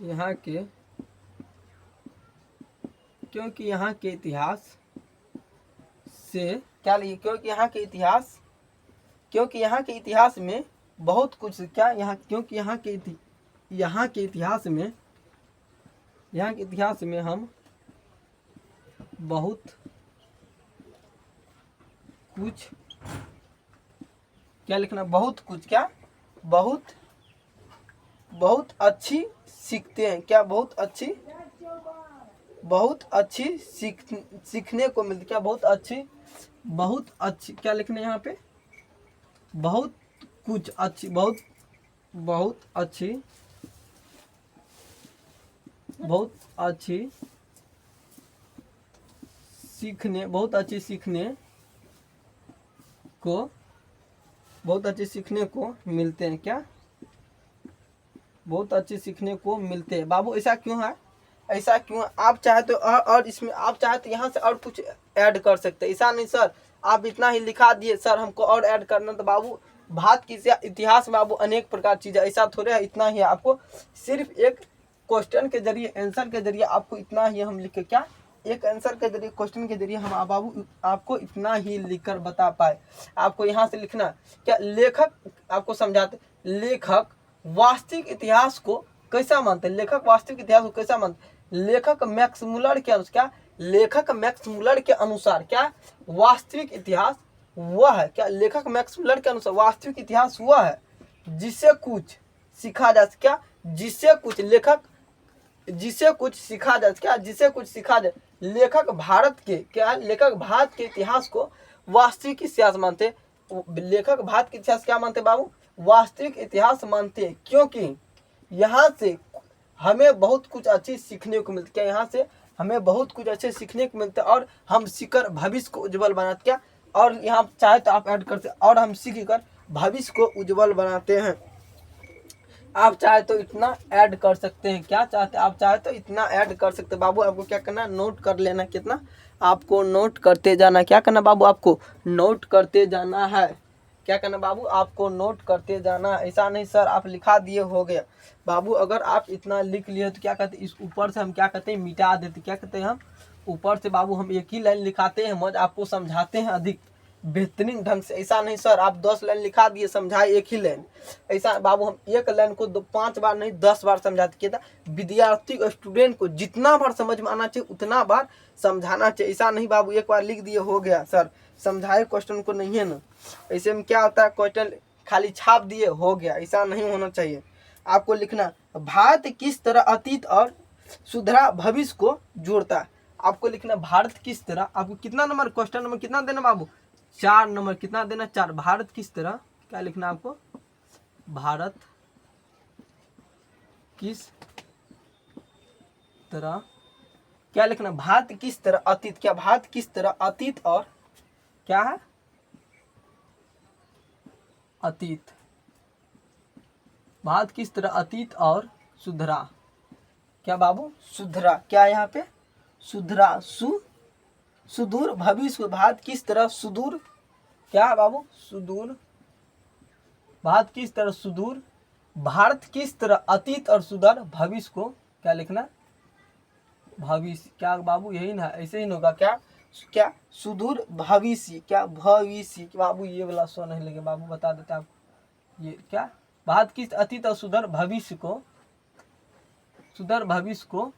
यहाँ के इतिहास से, क्या लिखिए, क्योंकि यहाँ के इतिहास में बहुत कुछ, क्या यहाँ, क्योंकि यहाँ के इतिहास में हम बहुत कुछ, क्या लिखना, बहुत कुछ, क्या बहुत अच्छी सीखते हैं, क्या बहुत अच्छी सीखने को मिलती, क्या बहुत अच्छी, क्या लिखना है यहाँ पे, बहुत कुछ अच्छी, बहुत अच्छी सीखने को मिलते हैं, क्या बहुत अच्छे सीखने को मिलते हैं बाबू, ऐसा क्यों है, आप चाहे तो और इसमें आप चाहे तो यहाँ से और कुछ ऐड कर सकते हैं, ऐसा नहीं सर आप इतना ही लिखा दिए सर हमको और ऐड करना, तो बाबू भारत की इतिहास में बाबू अनेक प्रकार चीज़ें, ऐसा थोड़े है, इतना ही आपको सिर्फ एक क्वेश्चन के जरिए, आंसर के जरिए आपको इतना ही हम लिख के, क्या एक आंसर के जरिए, क्वेश्चन के जरिए हम बाबू आपको इतना ही लिखकर बता पाए। आपको यहाँ से लिखना, क्या लेखक, आपको समझाते, लेखक वास्तविक इतिहास को कैसा मानते हैं, लेखक वास्तविक इतिहास को कैसा मानते, लेखक मैक्स मुलर के अनुसार, क्या लेखक मैक्स मुलर के अनुसार, क्या वास्तविक इतिहास वह है, क्या लेखक मैक्स मुलर के अनुसार वास्तविक इतिहास वह है जिससे कुछ सीखा जा, क्या जिससे कुछ लेखक, जिससे कुछ सीखा जाए, क्या जिससे कुछ सीखा जाए, लेखक भारत के, क्या लेखक भारत के इतिहास को वास्तविक इतिहास मानते, लेखक भारत के इतिहास क्या मानते बाबू, वास्तविक इतिहास मानते हैं, क्योंकि यहाँ से हमें बहुत कुछ अच्छी सीखने को मिलती, क्या यहाँ से हमें बहुत कुछ अच्छे सीखने को मिलता है और हम सीखकर भविष्य को उज्जवल बनाते क्या, और यहाँ चाहे तो आप ऐड करते और हम सीख कर भविष्य को उज्जवल बनाते हैं। आप चाहे तो इतना ऐड कर सकते हैं, क्या चाहते हैं आप चाहे तो इतना ऐड कर सकते हैं। बाबू आपको क्या करना, नोट कर लेना, कितना आपको नोट करते जाना, क्या करना बाबू, आपको नोट करते जाना है। क्या करना बाबू, आपको नोट करते जाना। ऐसा नहीं सर आप लिखा दिए हो गया। बाबू अगर आप इतना लिख लिए तो क्या कहते हैं, इस ऊपर से हम क्या कहते हैं, मिटा देते, क्या कहते हैं हम ऊपर से बाबू हम एक ही लाइन लिखाते हैं, मज आपको समझाते हैं अधिक बेहतरीन ढंग से। ऐसा नहीं सर आप 10 लाइन लिखा दिए समझाए एक ही लाइन, ऐसा बाबू हम एक लाइन को 5 बार नहीं 10 बार समझाते। क्या विद्यार्थी स्टूडेंट को जितना बार समझ में आना चाहिए उतना बार समझाना चाहिए। ऐसा नहीं बाबू एक बार लिख दिए हो गया सर, समझाए क्वेश्चन को नहीं है ना। ऐसे में क्या होता है, क्वेश्चन खाली छाप दिए हो गया, ऐसा नहीं होना चाहिए। आपको लिखना भारत किस तरह अतीत और सुधरा भविष्य को जोड़ता है। आपको लिखना भारत किस तरह, आपको कितना नंबर क्वेश्चन नंबर कितना देना बाबू, 4 नंबर, कितना देना 4। भारत किस तरह, क्या लिखना आपको, भारत किस तरह, क्या लिखना, भारत किस तरह अतीत, क्या भारत किस तरह अतीत और क्या है अतीत, भारत किस तरह अतीत और सुधरा, क्या बाबू सुधरा, क्या यहाँ पे सुधरा, सुदूर भविष्य, भारत किस तरह सुदूर, क्या बाबू सुदूर, भारत किस तरह सुदूर, भारत किस तरह अतीत और सुधर भविष्य को क्या लिखना, भविष्य, क्या बाबू यही ना, ऐसे ही होगा, क्या क्या सुदूर भविष्य, क्या भविष्य, बाबू ये वाला सो नहीं लगे बाबू, बता देते आपको, ये क्या भारत किस अतीत और सुधर भविष्य को, सुधर भविष्य को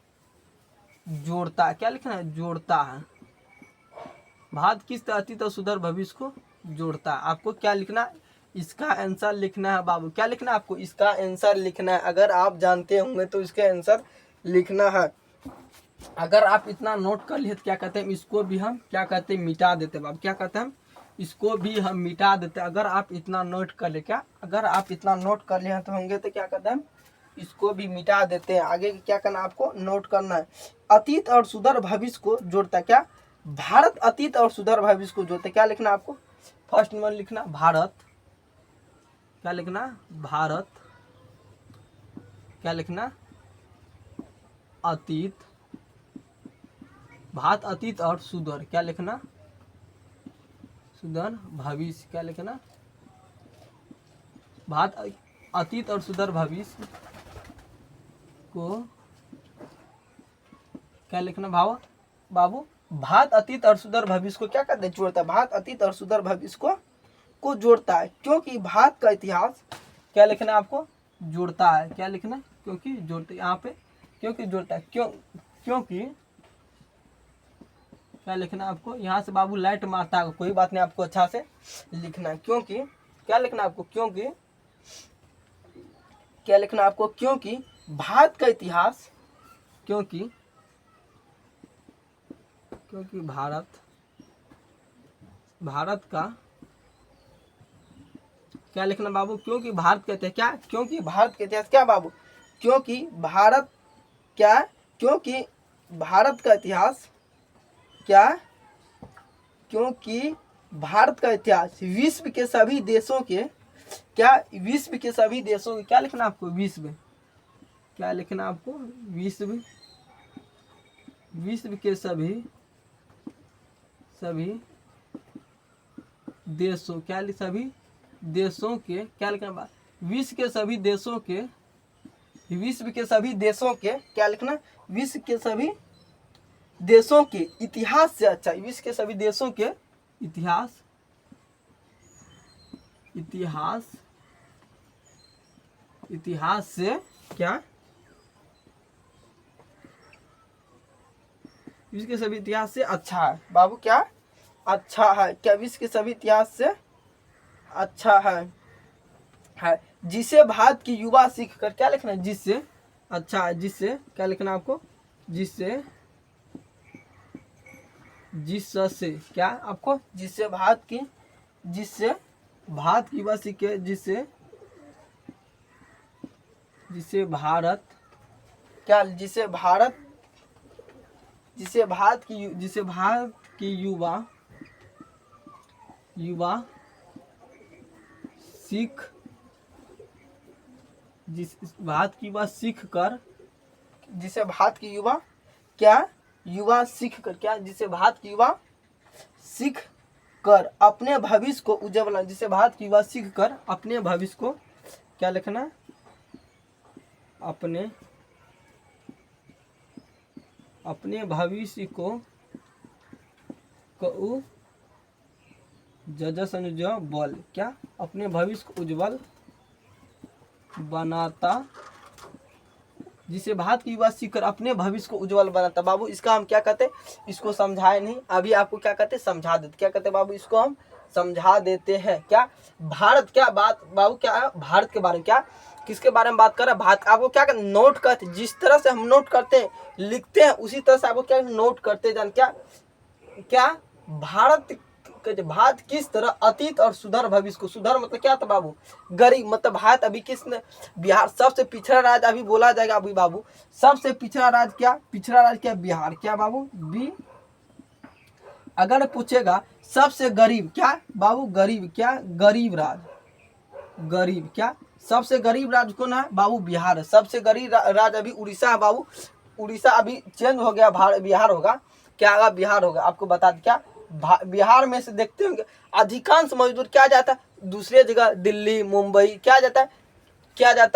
जोड़ता है, क्या लिखना है जोड़ता है, भारत किस तरह अतीत और सुधर भविष्य को जोड़ता है। आपको क्या लिखना है, इसका आंसर लिखना है बाबू, क्या लिखना है आपको, इसका आंसर लिखना है। अगर आप जानते होंगे तो इसके आंसर लिखना है। अगर आप इतना नोट कर लिए तो क्या कहते हैं, इसको भी हम क्या कहते हैं मिटा देते बाबू, क्या कहते हैं हम इसको भी हम मिटा देते। अगर आप इतना नोट कर ले, क्या अगर आप इतना नोट कर लिए तो होंगे तो क्या कहते हैं इसको भी मिटा देते हैं। आगे क्या करना आपको नोट करना है, अतीत और सुधर भविष्य को जोड़ता है, क्या भारत अतीत और सुधर भविष्य को जोड़ता है। क्या लिखना आपको, फर्स्ट नंबर लिखना भारत, क्या लिखना भारत, क्या लिखना अतीत, भारत अतीत और सुधर, क्या लिखना सुधर भविष्य, क्या लिखना भारत अतीत और सुधर भविष्य को क्या लिखना बाबू भारत अतीत और सुधर भविष्य को क्या कहते हैं जोड़ता है, भारत अतीत और सुधर भविष्य को जोड़ता है, क्योंकि भारत का इतिहास क्या लिखना आपको जोड़ता है, क्या लिखना क्योंकि जोड़ते, यहाँ पे क्योंकि जोड़ता है, क्योंकि क्या लिखना आपको, यहाँ से बाबू लाइट मारता है कोई बात नहीं, आपको अच्छा से लिखना है, क्योंकि क्या लिखना आपको, क्योंकि क्या लिखना आपको, क्योंकि भारत का इतिहास, क्योंकि भारत का क्या लिखना बाबू, क्योंकि भारत का इतिहास, क्या क्योंकि भारत का इतिहास, क्या बाबू क्योंकि भारत, क्या क्योंकि भारत का इतिहास, क्या क्योंकि भारत का इतिहास विश्व के सभी देशों के, क्या विश्व के सभी देशों के, क्या लिखना आपको विश्व, क्या लिखना आपको विश्व के सभी देशों, क्या सभी देशों के, क्या लिखना विश्व के सभी देशों के, विश्व के सभी देशों के, क्या लिखना विश्व के सभी देशों के इतिहास से अच्छा, विश्व के सभी देशों के इतिहास से, क्या विश्व के सभी इतिहास से अच्छा है बाबू, क्या अच्छा है, क्या विश्व के सभी इतिहास से अच्छा है जिसे भारत की युवा सीख कर, क्या लिखना है जिससे अच्छा है, जिससे क्या लिखना आपको, जिससे क्या आपको, जिससे भारत की युवा सीखे, जिससे भारत जिसे भारत की युवा सीख जिस भारत की युवा सीख कर जिसे भारत की युवा क्या युवा सीख कर क्या जिसे भारत की युवा सीख कर अपने भविष्य को उज्जवल जिसे भारत की युवा सीख कर अपने भविष्य को क्या लिखना अपने भविष्य को बल क्या अपने भविष्य को उज्जवल बनाता जिसे भारत की युवा सीखकर अपने भविष्य को उज्जवल बनाता। बाबू इसका हम क्या कहते हैं, इसको समझाए नहीं, अभी आपको क्या कहते हैं समझा देते। क्या कहते हैं बाबू, इसको हम समझा देते हैं। क्या भारत क्या बात बाबू क्या है, भारत के बारे में क्या किसके बारे में बात कर रहा है, भारत। आपको क्या कर नोट करते, जिस तरह से हम नोट करते हैं लिखते हैं उसी तरह से आपको क्या नोट करते जान। क्या भारत किस तरह अतीत और सुधर भविष्य को, सुधर मतलब क्या था बाबू, गरीब मतलब भारत अभी बिहार सबसे पिछड़ा राज्य अभी बोला जाएगा अभी बाबू, सबसे पिछड़ा राज्य क्या बिहार। क्या बाबू अगर पूछेगा सबसे गरीब क्या बाबू, गरीब क्या सबसे गरीब राज्य कौन है बाबू, बिहार है। सबसे गरीब राज्य अभी उड़ीसा है बाबू, उड़ीसा अभी चेंज हो गया बिहार होगा, क्या होगा बिहार होगा। आपको बता दें क्या बिहार में से देखते होंगे अधिकांश मजदूर क्या जाता है दूसरे जगह, दिल्ली मुंबई क्या जाता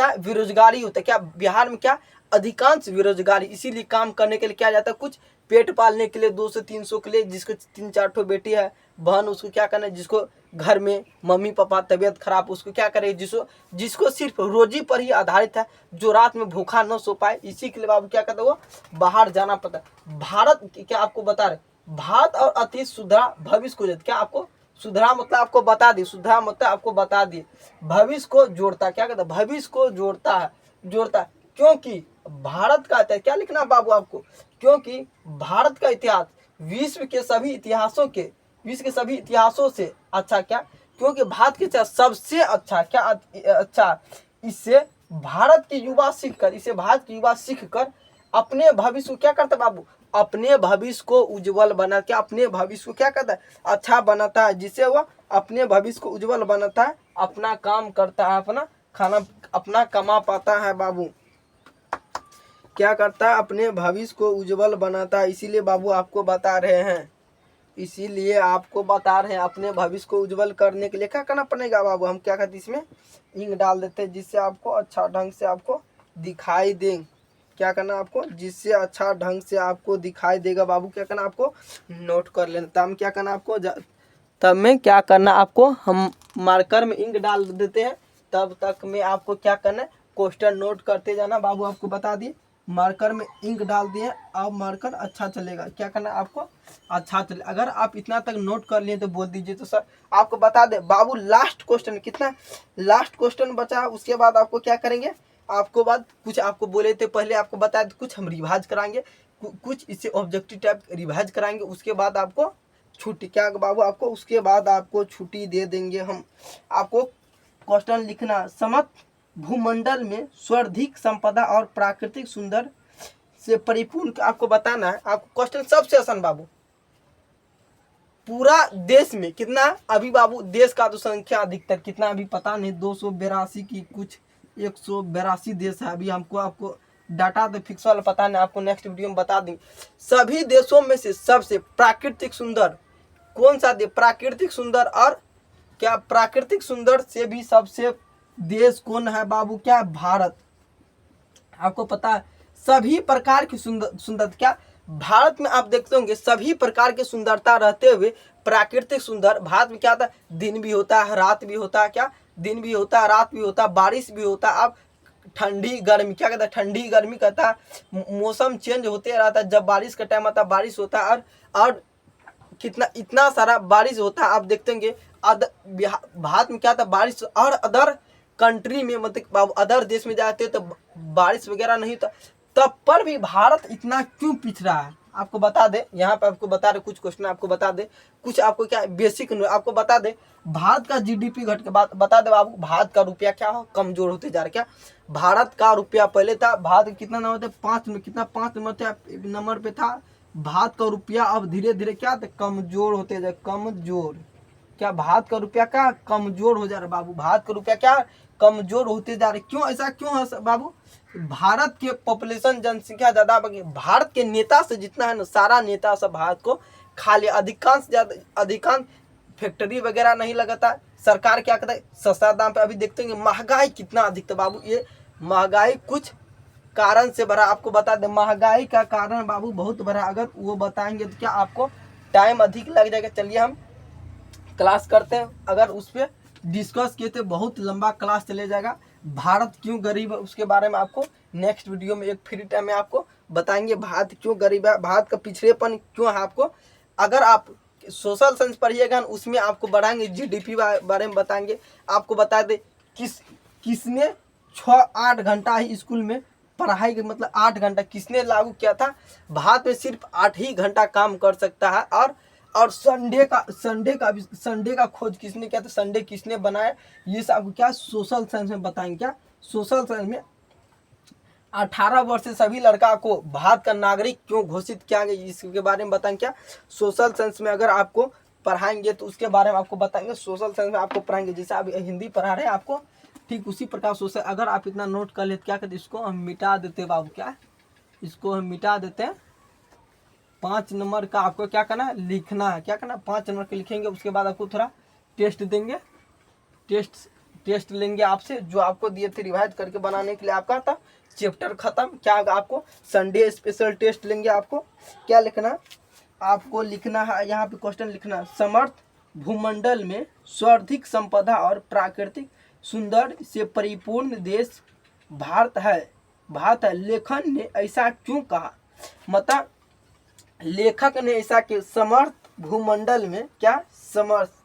है बेरोजगारी होता है। क्या बिहार में क्या अधिकांश बेरोजगारी, इसीलिए काम करने के लिए क्या जाता है, कुछ पेट पालने के लिए 200 से 300 के लिए, जिसको 3-4 ठो बेटी है बहन उसको क्या करना है, जिसको घर में मम्मी पापा तबीयत खराब उसको क्या करे, जिसको सिर्फ रोजी पर ही आधारित है, जो रात में भूखा न सो पाए, इसी के लिए बाबू क्या कहते हैं वो बाहर जाना पड़ता है। भारत क्या आपको बता रहे, भारत और अतीत सुधरा भविष्य को क्या आपको सुधरा मतलब आपको बता दी, सुधरा मतलब आपको बता दिए, भविष्य को जोड़ता। क्या कहता है भविष्य को जोड़ता है क्योंकि भारत का इतिहास क्या लिखना बाबू आपको, क्योंकि भारत का इतिहास विश्व के सभी इतिहासों से अच्छा। क्या क्योंकि भारत के इतिहास सबसे अच्छा क्या अच्छा, इससे भारत की युवा सीख कर अपने भविष्य को क्या करता है बाबू, अपने भविष्य को उज्जवल बना, क्या अपने भविष्य को क्या करता है अच्छा बनाता है, जिससे वह अपने भविष्य को उज्जवल बनाता है, अपना काम करता है, अपना खाना अपना कमा पाता है बाबू, क्या करता है अपने भविष्य को उज्जवल बनाता है। इसीलिए बाबू आपको बता रहे हैं, अपने भविष्य को उज्जवल करने के लिए क्या करना पड़ेगा बाबू, हम क्या कहते हैं इसमें इंक डाल देते हैं, जिससे आपको अच्छा ढंग से आपको दिखाई दे। क्या करना आपको, जिससे अच्छा ढंग से आपको दिखाई देगा बाबू, क्या करना आपको नोट कर लेना। तब क्या करना आपको तब में क्या करना आपको, हम मार्कर में इंक डाल देते हैं, तब तक में आपको क्या करना है क्वेश्चन नोट करते जाना। बाबू आपको बता दिए मार्कर में इंक डाल दिए, अब मार्कर अच्छा चलेगा। क्या करना आपको अच्छा चले, अगर आप इतना तक नोट कर लिए तो बोल दीजिए तो सर आपको बता दे बाबू लास्ट क्वेश्चन कितना, लास्ट क्वेश्चन बचा, उसके बाद आपको क्या करेंगे, आपको बाद कुछ आपको बोले थे पहले आपको बता दे, कुछ हम रिवाइज कराएंगे, कुछ इससे ऑब्जेक्टिव टाइप रिवाइज कराएंगे, उसके बाद आपको छुट्टी। क्या बाबू आपको उसके बाद आपको छुट्टी दे देंगे हम। आपको क्वेश्चन लिखना, समत भूमंडल में सर्वाधिक संपदा और प्राकृतिक सुंदर से परिपूर्ण, आपको बताना है। आपको क्वेश्चन सबसे आसान बाबू, पूरा देश में कितना अभी बाबू, देश का तो संख्या अधिकतर कितना अभी पता नहीं, 282 की कुछ 182 देश है अभी, हमको आपको डाटा तो फिक्स वाला पता नहीं, आपको नेक्स्ट वीडियो में बता देंगे। सभी देशों में से सबसे प्राकृतिक सुंदर कौन सा देश, प्राकृतिक सुंदर, और क्या प्राकृतिक सुंदर से भी सबसे देश कौन है बाबू, क्या भारत। आपको पता है सभी प्रकार की सुंदर क्या भारत में आप देखते होंगे सभी प्रकार की सुंदरता रहते हुए प्राकृतिक सुंदर भारत में क्या होता है, दिन भी होता है रात भी होता है, क्या दिन भी होता है रात भी होता है, बारिश भी होता है, अब ठंडी गर्मी क्या कहता है, ठंडी गर्मी कहता है, मौसम चेंज होते रहता है, जब बारिश का टाइम आता है बारिश होता है, और कितना इतना सारा बारिश होता है। आप देखते होंगे भारत में क्या था बारिश, और अदर कंट्री में मतलब अदर देश में जाते हो तो बारिश वगैरह नहीं होता, तब पर भी भारत इतना क्यों पिछड़ा है। आपको बता दे, यहाँ पे आपको बता रहे कुछ क्वेश्चन आपको बता दे, कुछ आपको क्या बेसिक आपको बता दे, भारत का जीडीपी घट के बाद बता दे बाबू, भारत का रुपया क्या हो कमजोर होते जा रहा है। क्या भारत का रुपया पहले था, भारत कितना नंबर थे 5 में, कितना 5 नंबर थे नंबर पे था भारत का रुपया अब धीरे धीरे क्या कमजोर होते जा, कमजोर। क्या भारत का रुपया क्या कमजोर हो जा रहा है बाबू, भारत का रुपया क्या कमजोर होते जा रहे। क्यों ऐसा क्यों है बाबू? भारत के पॉपुलेशन जनसंख्या ज्यादा बढ़ गई। भारत के नेता से जितना है ना, सारा नेता सब भारत को खा लिया। अधिकांश फैक्ट्री वगैरह नहीं लगाता है। सरकार क्या करता है, सस्ता दाम पे। अभी देखते हैं महंगाई कितना अधिक था बाबू। ये महंगाई कुछ कारण से भरा, आपको बता दें महंगाई का कारण बाबू बहुत बड़ा। अगर वो बताएंगे तो क्या आपको टाइम अधिक लग जाएगा। चलिए हम क्लास करते हैं, अगर उस पर डिस्कस किए तो बहुत लंबा क्लास चले जाएगा। भारत क्यों गरीब है उसके बारे में आपको नेक्स्ट वीडियो में एक फ्री टाइम में आपको बताएंगे। भारत क्यों गरीब है, भारत का पिछड़ेपन क्यों है आपको। अगर आप सोशल साइंस पढ़िएगा उसमें आपको बढ़ाएंगे, जीडीपी बारे में बताएंगे। आपको बता दे किसने 6-8 घंटा ही स्कूल में पढ़ाई के मतलब 8 घंटा किसने लागू किया था। भारत में सिर्फ 8 ही घंटा काम कर सकता है। और संडे का खोज किसने किया था, संडे किसने बनाया, ये सब क्या सोशल साइंस में बताएंगे। क्या सोशल साइंस में 18 वर्ष से सभी लड़का को भारत का नागरिक क्यों घोषित किया गया, इसके बारे में बताएंगे। क्या सोशल साइंस में अगर आपको पढ़ाएंगे तो उसके बारे में आपको बताएंगे। सोशल साइंस में आपको पढ़ाएंगे, जैसे आप हिंदी पढ़ा रहे हैं आपको, ठीक उसी प्रकार सोशल। अगर आप इतना नोट कर लेते क्या कहते, इसको हम मिटा देते बाबू। क्या इसको हम मिटा देते हैं। 5 नंबर का आपको क्या करना है, लिखना है। क्या करना है, 5 नंबर के लिखेंगे। उसके बाद आपको थोड़ा टेस्ट देंगे, टेस्ट लेंगे आपसे, जो आपको दिए थे रिवाइज करके बनाने के लिए। आपका था चैप्टर खत्म। क्या आपको संडे स्पेशल टेस्ट लेंगे। आपको क्या लिखना, आपको लिखना है यहाँ पे क्वेश्चन लिखना, समर्थ भूमंडल में सर्वाधिक संपदा और प्राकृतिक सुंदर से परिपूर्ण देश भारत है। लेखन ने ऐसा क्यों कहा, मतलब लेखक ने ऐसा कि समर्थ भूमंडल में क्या समस्त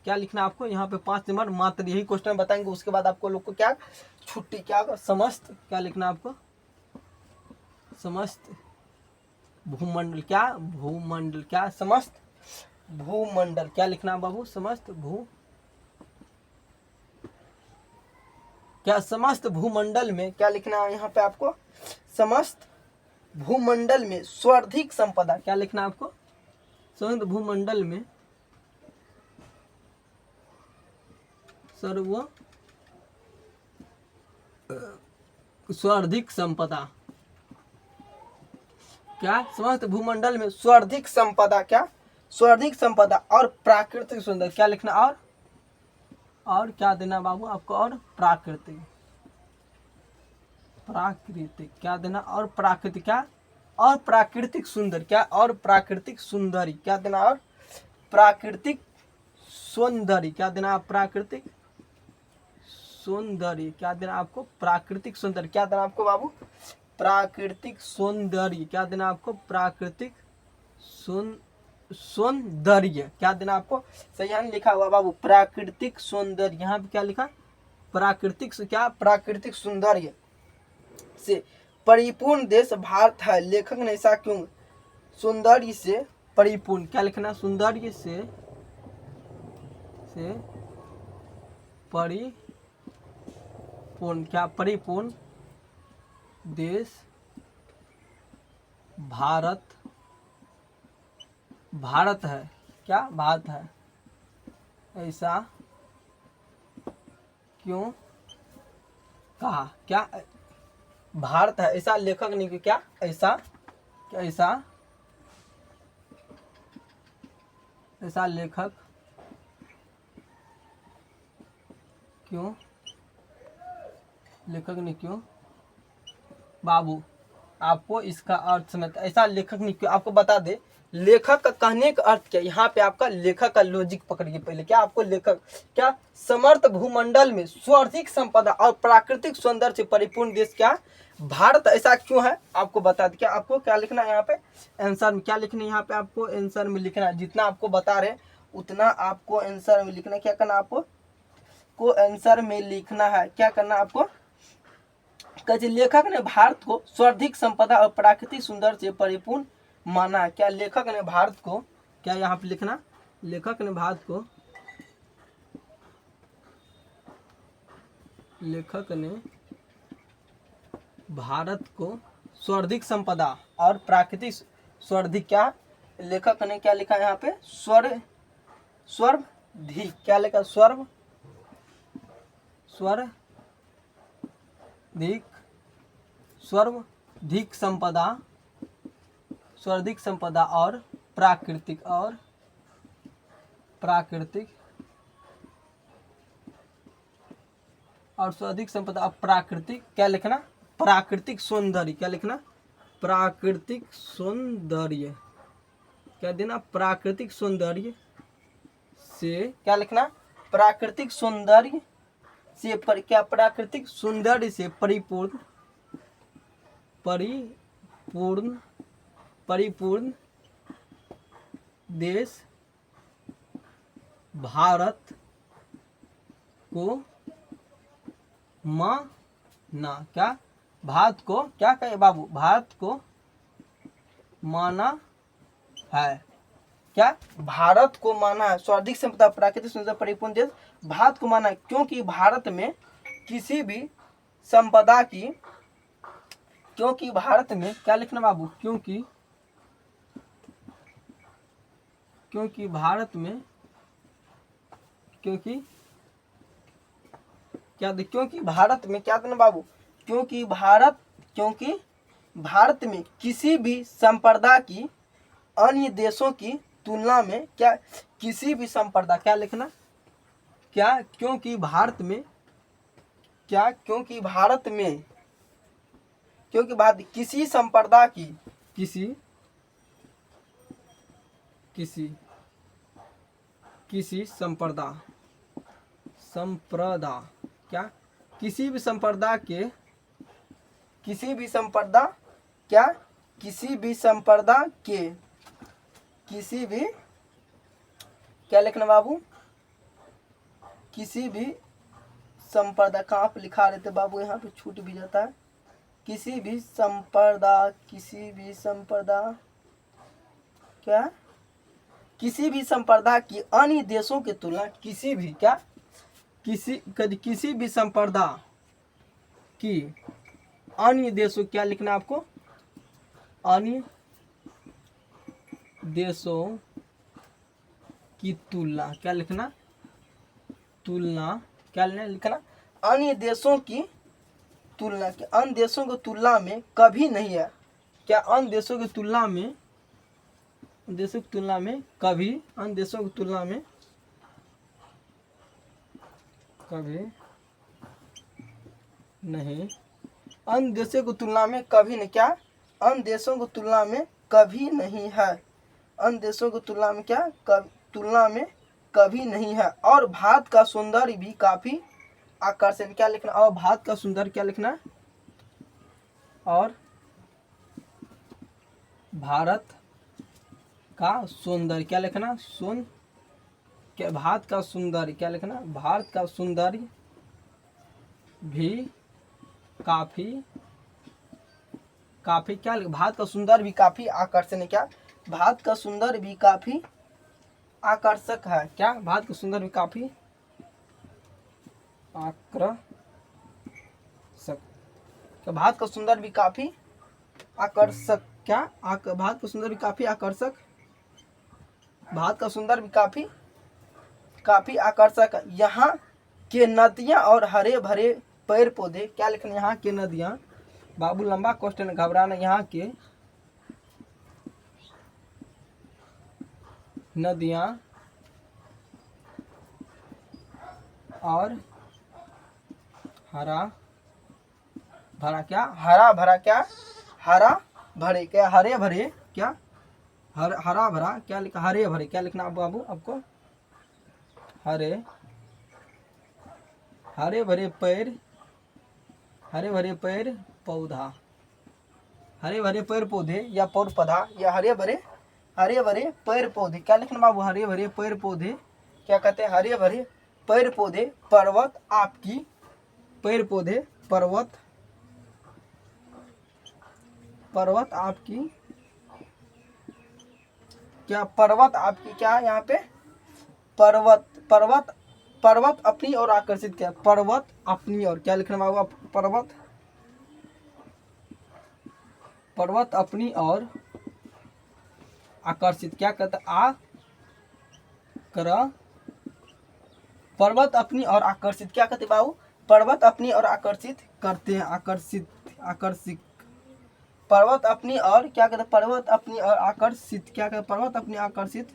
क्या लिखना आपको यहाँ पे 5 नंबर मात्र यही क्वेश्चन बताएंगे। उसके बाद आपको लोग को क्या छुट्टी, क्या समस्त क्या लिखना आपको, समस्त भूमंडल क्या समस्त भूमंडल क्या लिखना बाबू, समस्त भूमंडल में क्या लिखना है यहाँ पे आपको, समस्त भूमंडल में सर्वाधिक संपदा क्या लिखना आपको, समस्त भूमंडल में सर्वाधिक संपदा। क्या समस्त भूमंडल में सर्वाधिक संपदा, क्या सर्वाधिक संपदा और प्राकृतिक सुंदर क्या लिखना, और क्या देना बाबू आपको, और प्राकृतिक क्या देना, और प्राकृतिक क्या, और प्राकृतिक सुंदर क्या, और प्राकृतिक सुंदरी क्या देना, और प्राकृतिक सौंदर्य क्या देना, आप प्राकृतिक सौंदर्य क्या देना आपको, प्राकृतिक सौंदर्य क्या देना आपको बाबू, प्राकृतिक सौंदर्य क्या देना आपको, प्राकृतिक सौंदर्य क्या देना आपको। सही है लिखा हुआ बाबू, प्राकृतिक सौंदर्य। यहाँ पे क्या लिखा, प्राकृतिक सौंदर्य से परिपूर्ण देश भारत है। लेखक ने ऐसा क्यों, सौंदर्य से परिपूर्ण क्या लिखना, सौंदर्य से परिपूर्ण क्या, परिपूर्ण देश भारत है। क्या भारत है, ऐसा क्यों कहा। क्या भारत है ऐसा लेखक ने क्या, ऐसा लेखक ने क्यों बाबू, आपको इसका अर्थ समझ, ऐसा लेखक ने क्यों, आपको बता दे लेखक का कहने का अर्थ क्या। यहाँ पे आपका लेखक का लॉजिक पकड़िए पहले। क्या आपको लेखक क्या, समर्थ भूमंडल में सर्वाधिक संपदा और प्राकृतिक सौंदर्य से परिपूर्ण देश क्या भारत ऐसा क्यों है, आपको बता दे। क्या आपको क्या लिखना है यहाँ पे आंसर में, क्या लिखना है यहाँ पे आपको आंसर में लिखना है। जितना आपको बता रहे उतना आपको आंसर में लिखना है। क्या करना आपको को आंसर में लिखना है। क्या करना आपको, लेखक ने भारत को सर्वाधिक संपदा और प्राकृतिक सुंदर से परिपूर्ण माना है। क्या लेखक ने भारत को, क्या यहाँ पे लिखना, लेखक ने भारत को स्वर्धिक संपदा और प्राकृतिक स्वर्धिक, क्या लेखक ने क्या लिखा है यहाँ पे, स्वर्धिक, क्या लिखा, स्वर्धिक संपदा, स्वर्धिक संपदा और प्राकृतिक और स्वर्धिक संपदा और प्राकृतिक, क्या लिखना, प्राकृतिक सौंदर्य, क्या लिखना, प्राकृतिक सौंदर्य, क्या देना, प्राकृतिक सौंदर्य से, क्या लिखना, प्राकृतिक सौंदर्य से क्या, प्राकृतिक सौंदर्य से परिपूर्ण देश भारत को माना, क्या, भारत को क्या कहे बाबू, भारत को माना है, क्या, भारत को माना है। स्वर्धिक संपदा प्राकृतिक सौंदर्य परिपूर्ण देश भारत को माना है, क्योंकि भारत में किसी भी संपदा की, क्योंकि भारत में, क्या लिखना बाबू, क्योंकि भारत में, क्योंकि भारत में, क्या देना बाबू, क्योंकि भारत में किसी भी संप्रदाय की अन्य देशों की तुलना में, क्या, किसी भी संप्रदाय, क्या लिखना, क्या, क्योंकि भारत में, क्या, क्योंकि भारत किसी संप्रदाय की, किसी संप्रदाय, क्या, किसी भी संप्रदाय के, क्या लिखना बाबू, किसी भी संप्रदाय, कहाँ पे लिखा रहते बाबू, यहाँ पे छूट भी जाता है, किसी भी संप्रदाय, क्या, किसी भी संप्रदाय की अन्य देशों की तुलना, किसी भी, क्या, किसी भी संप्रदाय की अन्य देशों, क्या लिखना आपको, अन्य देशों की तुलना, क्या लिखना, क्या लिखना, अन्य देशों की तुलना, अन्य देशों की तुलना में कभी नहीं है, क्या, अन्य देशों की तुलना में, कभी, अन्य देशों की तुलना में कभी नहीं, अन्य देशों की तुलना में कभी नहीं, क्या, अन्य देशों की तुलना में कभी नहीं है, अन्य देशों की तुलना में, क्या, तुलना में कभी नहीं है। और भारत का सौंदर्य भी काफी आकर्षण, क्या लिखना, और भारत का सौंदर्य, क्या लिखना, और भारत का सौंदर्य, क्या लिखना, क्या, भारत का सौंदर्य, क्या लिखना, भारत का सौंदर्य भी काफी, क्या, भारत का सौंदर्य भी काफी आकर्षण है, क्या, भारत का सौंदर्य भी काफी आकर्षक है, क्या, भारत का सौंदर्य भी काफी आकर्षक, भारत का सौंदर्य भी काफी आकर्षक, क्या, भारत का सौंदर्य भी काफी आकर्षक, भारत का सौंदर्य भी काफी आकर्षक है। यहाँ के नदियाँ और हरे भरे पेड़ पौधे, क्या लिखना, यहाँ के नदियाँ, बाबू लंबा क्वेश्चन, घबराना, यहाँ के नदियाँ और हरा भरा, क्या, हरा भरा, क्या, हरा भरे, क्या, हरे भरे, क्या, हरा भरा, क्या लिखा, हरे भरे, क्या लिखना बाबू आपको, हरे भरे पेड़, हरे भरे पेड़ पौधा, हरे भरे पेड़ पौधे या पौधा, या हरे भरे पेड़ पौधे, क्या लिखना बाबू, हरे भरे पेड़ पौधे, क्या कहते हैं, हरे भरे पेड़ पौधे, पर्वत आपकी, पेड़ पौधे, पर्वत आपकी, क्या, पर्वत आपकी, क्या, यहाँ पे पर्वत अपनी और आकर्षित, क्या, पर्वत अपनी और, क्या लिखना बाबू, पर्वत पर्वत अपनी ओर आकर्षित, क्या कहता है, पर्वत अपनी ओर आकर्षित, क्या कहते बाबू, पर्वत अपनी ओर आकर्षित करते हैं, आकर्षित पर्वत अपनी ओर, क्या कहते, पर्वत अपनी ओर आकर्षित, क्या कहते, पर्वत अपनी आकर्षित,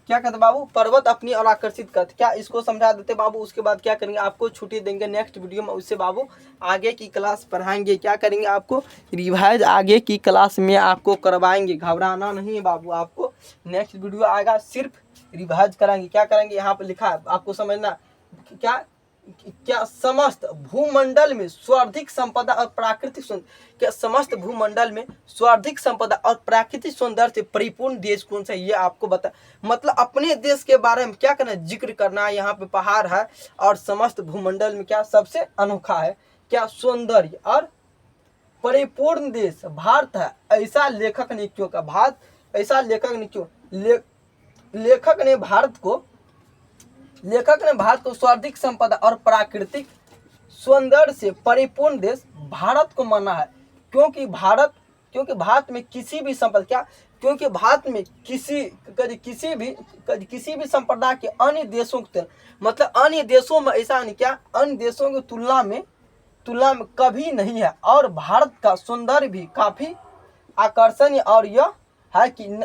क्या कहते बाबू, पर्वत अपनी ओर आकर्षित करते। क्या इसको समझा देते बाबू, उसके बाद क्या करेंगे, आपको छुट्टी देंगे नेक्स्ट वीडियो में, उससे बाबू आगे की क्लास पढ़ाएंगे, क्या करेंगे, आपको रिवाइज आगे की क्लास में आपको करवाएंगे, घबराना नहीं है बाबू, आपको नेक्स्ट वीडियो आएगा सिर्फ रिवाइज कराएंगे। क्या करेंगे, यहाँ पर लिखा है आपको समझना, क्या समस्त भूमंडल में स्वार्थिक संपदा और प्राकृतिक क्या समस्त भूमंडल में स्वार्थिक संपदा और प्राकृतिक सौंदर्य से परिपूर्ण देश कौन सा है, ये आपको बता, मतलब अपने देश के बारे में क्या करना, जिक्र करना है। यहाँ पे पहाड़ है और समस्त भूमंडल में क्या सबसे अनोखा है, क्या सौंदर्य और परिपूर्ण देश भारत है। ऐसा लेखक ने क्यों कहा, भारत ऐसा लेखक ने क्यों, लेखक ने भारत को स्वार्थिक संपदा और प्राकृतिक सौंदर्य से परिपूर्ण देश भारत को माना है, क्योंकि भारत में किसी भी संपदा, क्या, क्योंकि भारत में किसी भी संप्रदाय के अन्य देशों के, मतलब अन्य देशों में ऐसा नहीं, क्या अन्य देशों की तुलना में कभी नहीं है, और भारत का सौंदर्य भी काफी आकर्षणीय, और यह है कि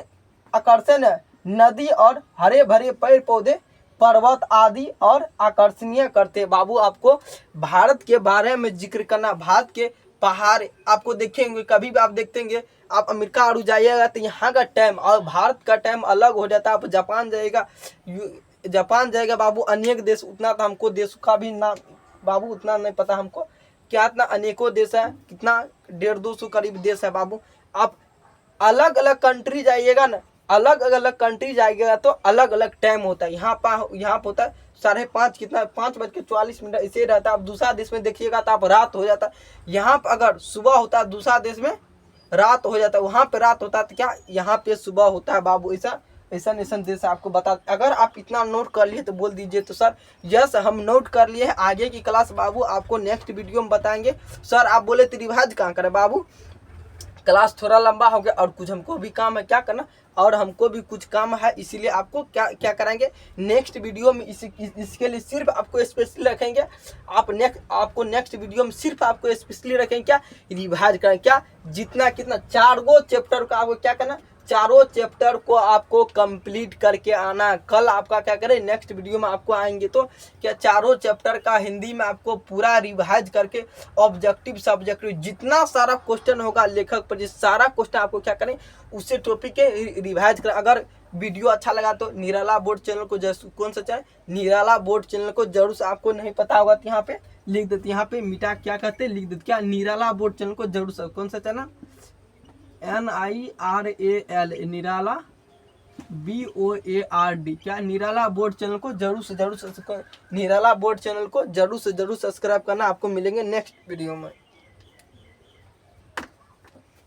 आकर्षण नदी और हरे भरे पेड़ पौधे पर्वत आदि और आकर्षणीय करते। बाबू आपको भारत के बारे में जिक्र करना, भारत के पहाड़ आपको देखेंगे, कभी भी आप देखेंगे, आप अमेरिका और जाइएगा तो यहाँ का टाइम और भारत का टाइम अलग हो जाता है। आप जापान जाएगा बाबू, अनेक देश, उतना तो हमको देश का भी नाम बाबू उतना नहीं पता हमको, क्या इतना अनेकों देश है, कितना 150-200 करीब देश है बाबू। आप अलग अलग कंट्री जाइएगा ना, अलग अलग कंट्री जाइएगा तो अलग अलग टाइम होता है। यहाँ पे होता है 5:30, कितना 5:44 ऐसे रहता है। आप दूसरा देश में देखिएगा तो आप रात हो जाता है, यहाँ पर अगर सुबह होता है दूसरा देश में रात हो जाता है, वहाँ पे रात होता है तो क्या यहाँ पे सुबह होता है बाबू। ऐसा देश आपको बता, अगर आप इतना नोट कर लिए तो बोल दीजिए तो सर यस हम नोट कर लिए हैं। आगे की क्लास बाबू आपको नेक्स्ट वीडियो में बताएंगे। सर आप बोले तो रिवाइज कहाँ करें बाबू, क्लास थोड़ा लंबा हो गया और कुछ हमको भी काम है, क्या करना, और हमको भी कुछ काम है, इसीलिए आपको क्या कराएंगे नेक्स्ट वीडियो में, इसके लिए सिर्फ आपको स्पेशली रखेंगे। आपको नेक्स्ट वीडियो में सिर्फ आपको स्पेशली रखेंगे, क्या रिवाइज करें, क्या जितना कितना 4 चैप्टर का आपको क्या करना, चारों चैप्टर को आपको कंप्लीट करके आना। कल आपका क्या करें, नेक्स्ट वीडियो में आपको आएंगे तो क्या चारों चैप्टर का हिंदी में आपको पूरा रिवाइज करके ऑब्जेक्टिव सब्जेक्टिव जितना सारा क्वेश्चन होगा लेखक पर, जिस सारा क्वेश्चन आपको क्या करें उससे टॉपिक के रिवाइज करें। अगर वीडियो अच्छा लगा तो निराला बोर्ड चैनल को कौन सा चाहे, निराला बोर्ड चैनल को जरूर से, आपको नहीं पता होगा तो यहाँ पे लिख देते, यहाँ पे मिटा क्या कहते लिख देते, क्या निराला बोर्ड चैनल को जरूर से, कौन सा चैनल, NIRAL निराला BOARD, क्या निराला बोर्ड चैनल को जरूर से निराला बोर्ड चैनल को जरूर से सब्सक्राइब करना। आपको मिलेंगे नेक्स्ट वीडियो में।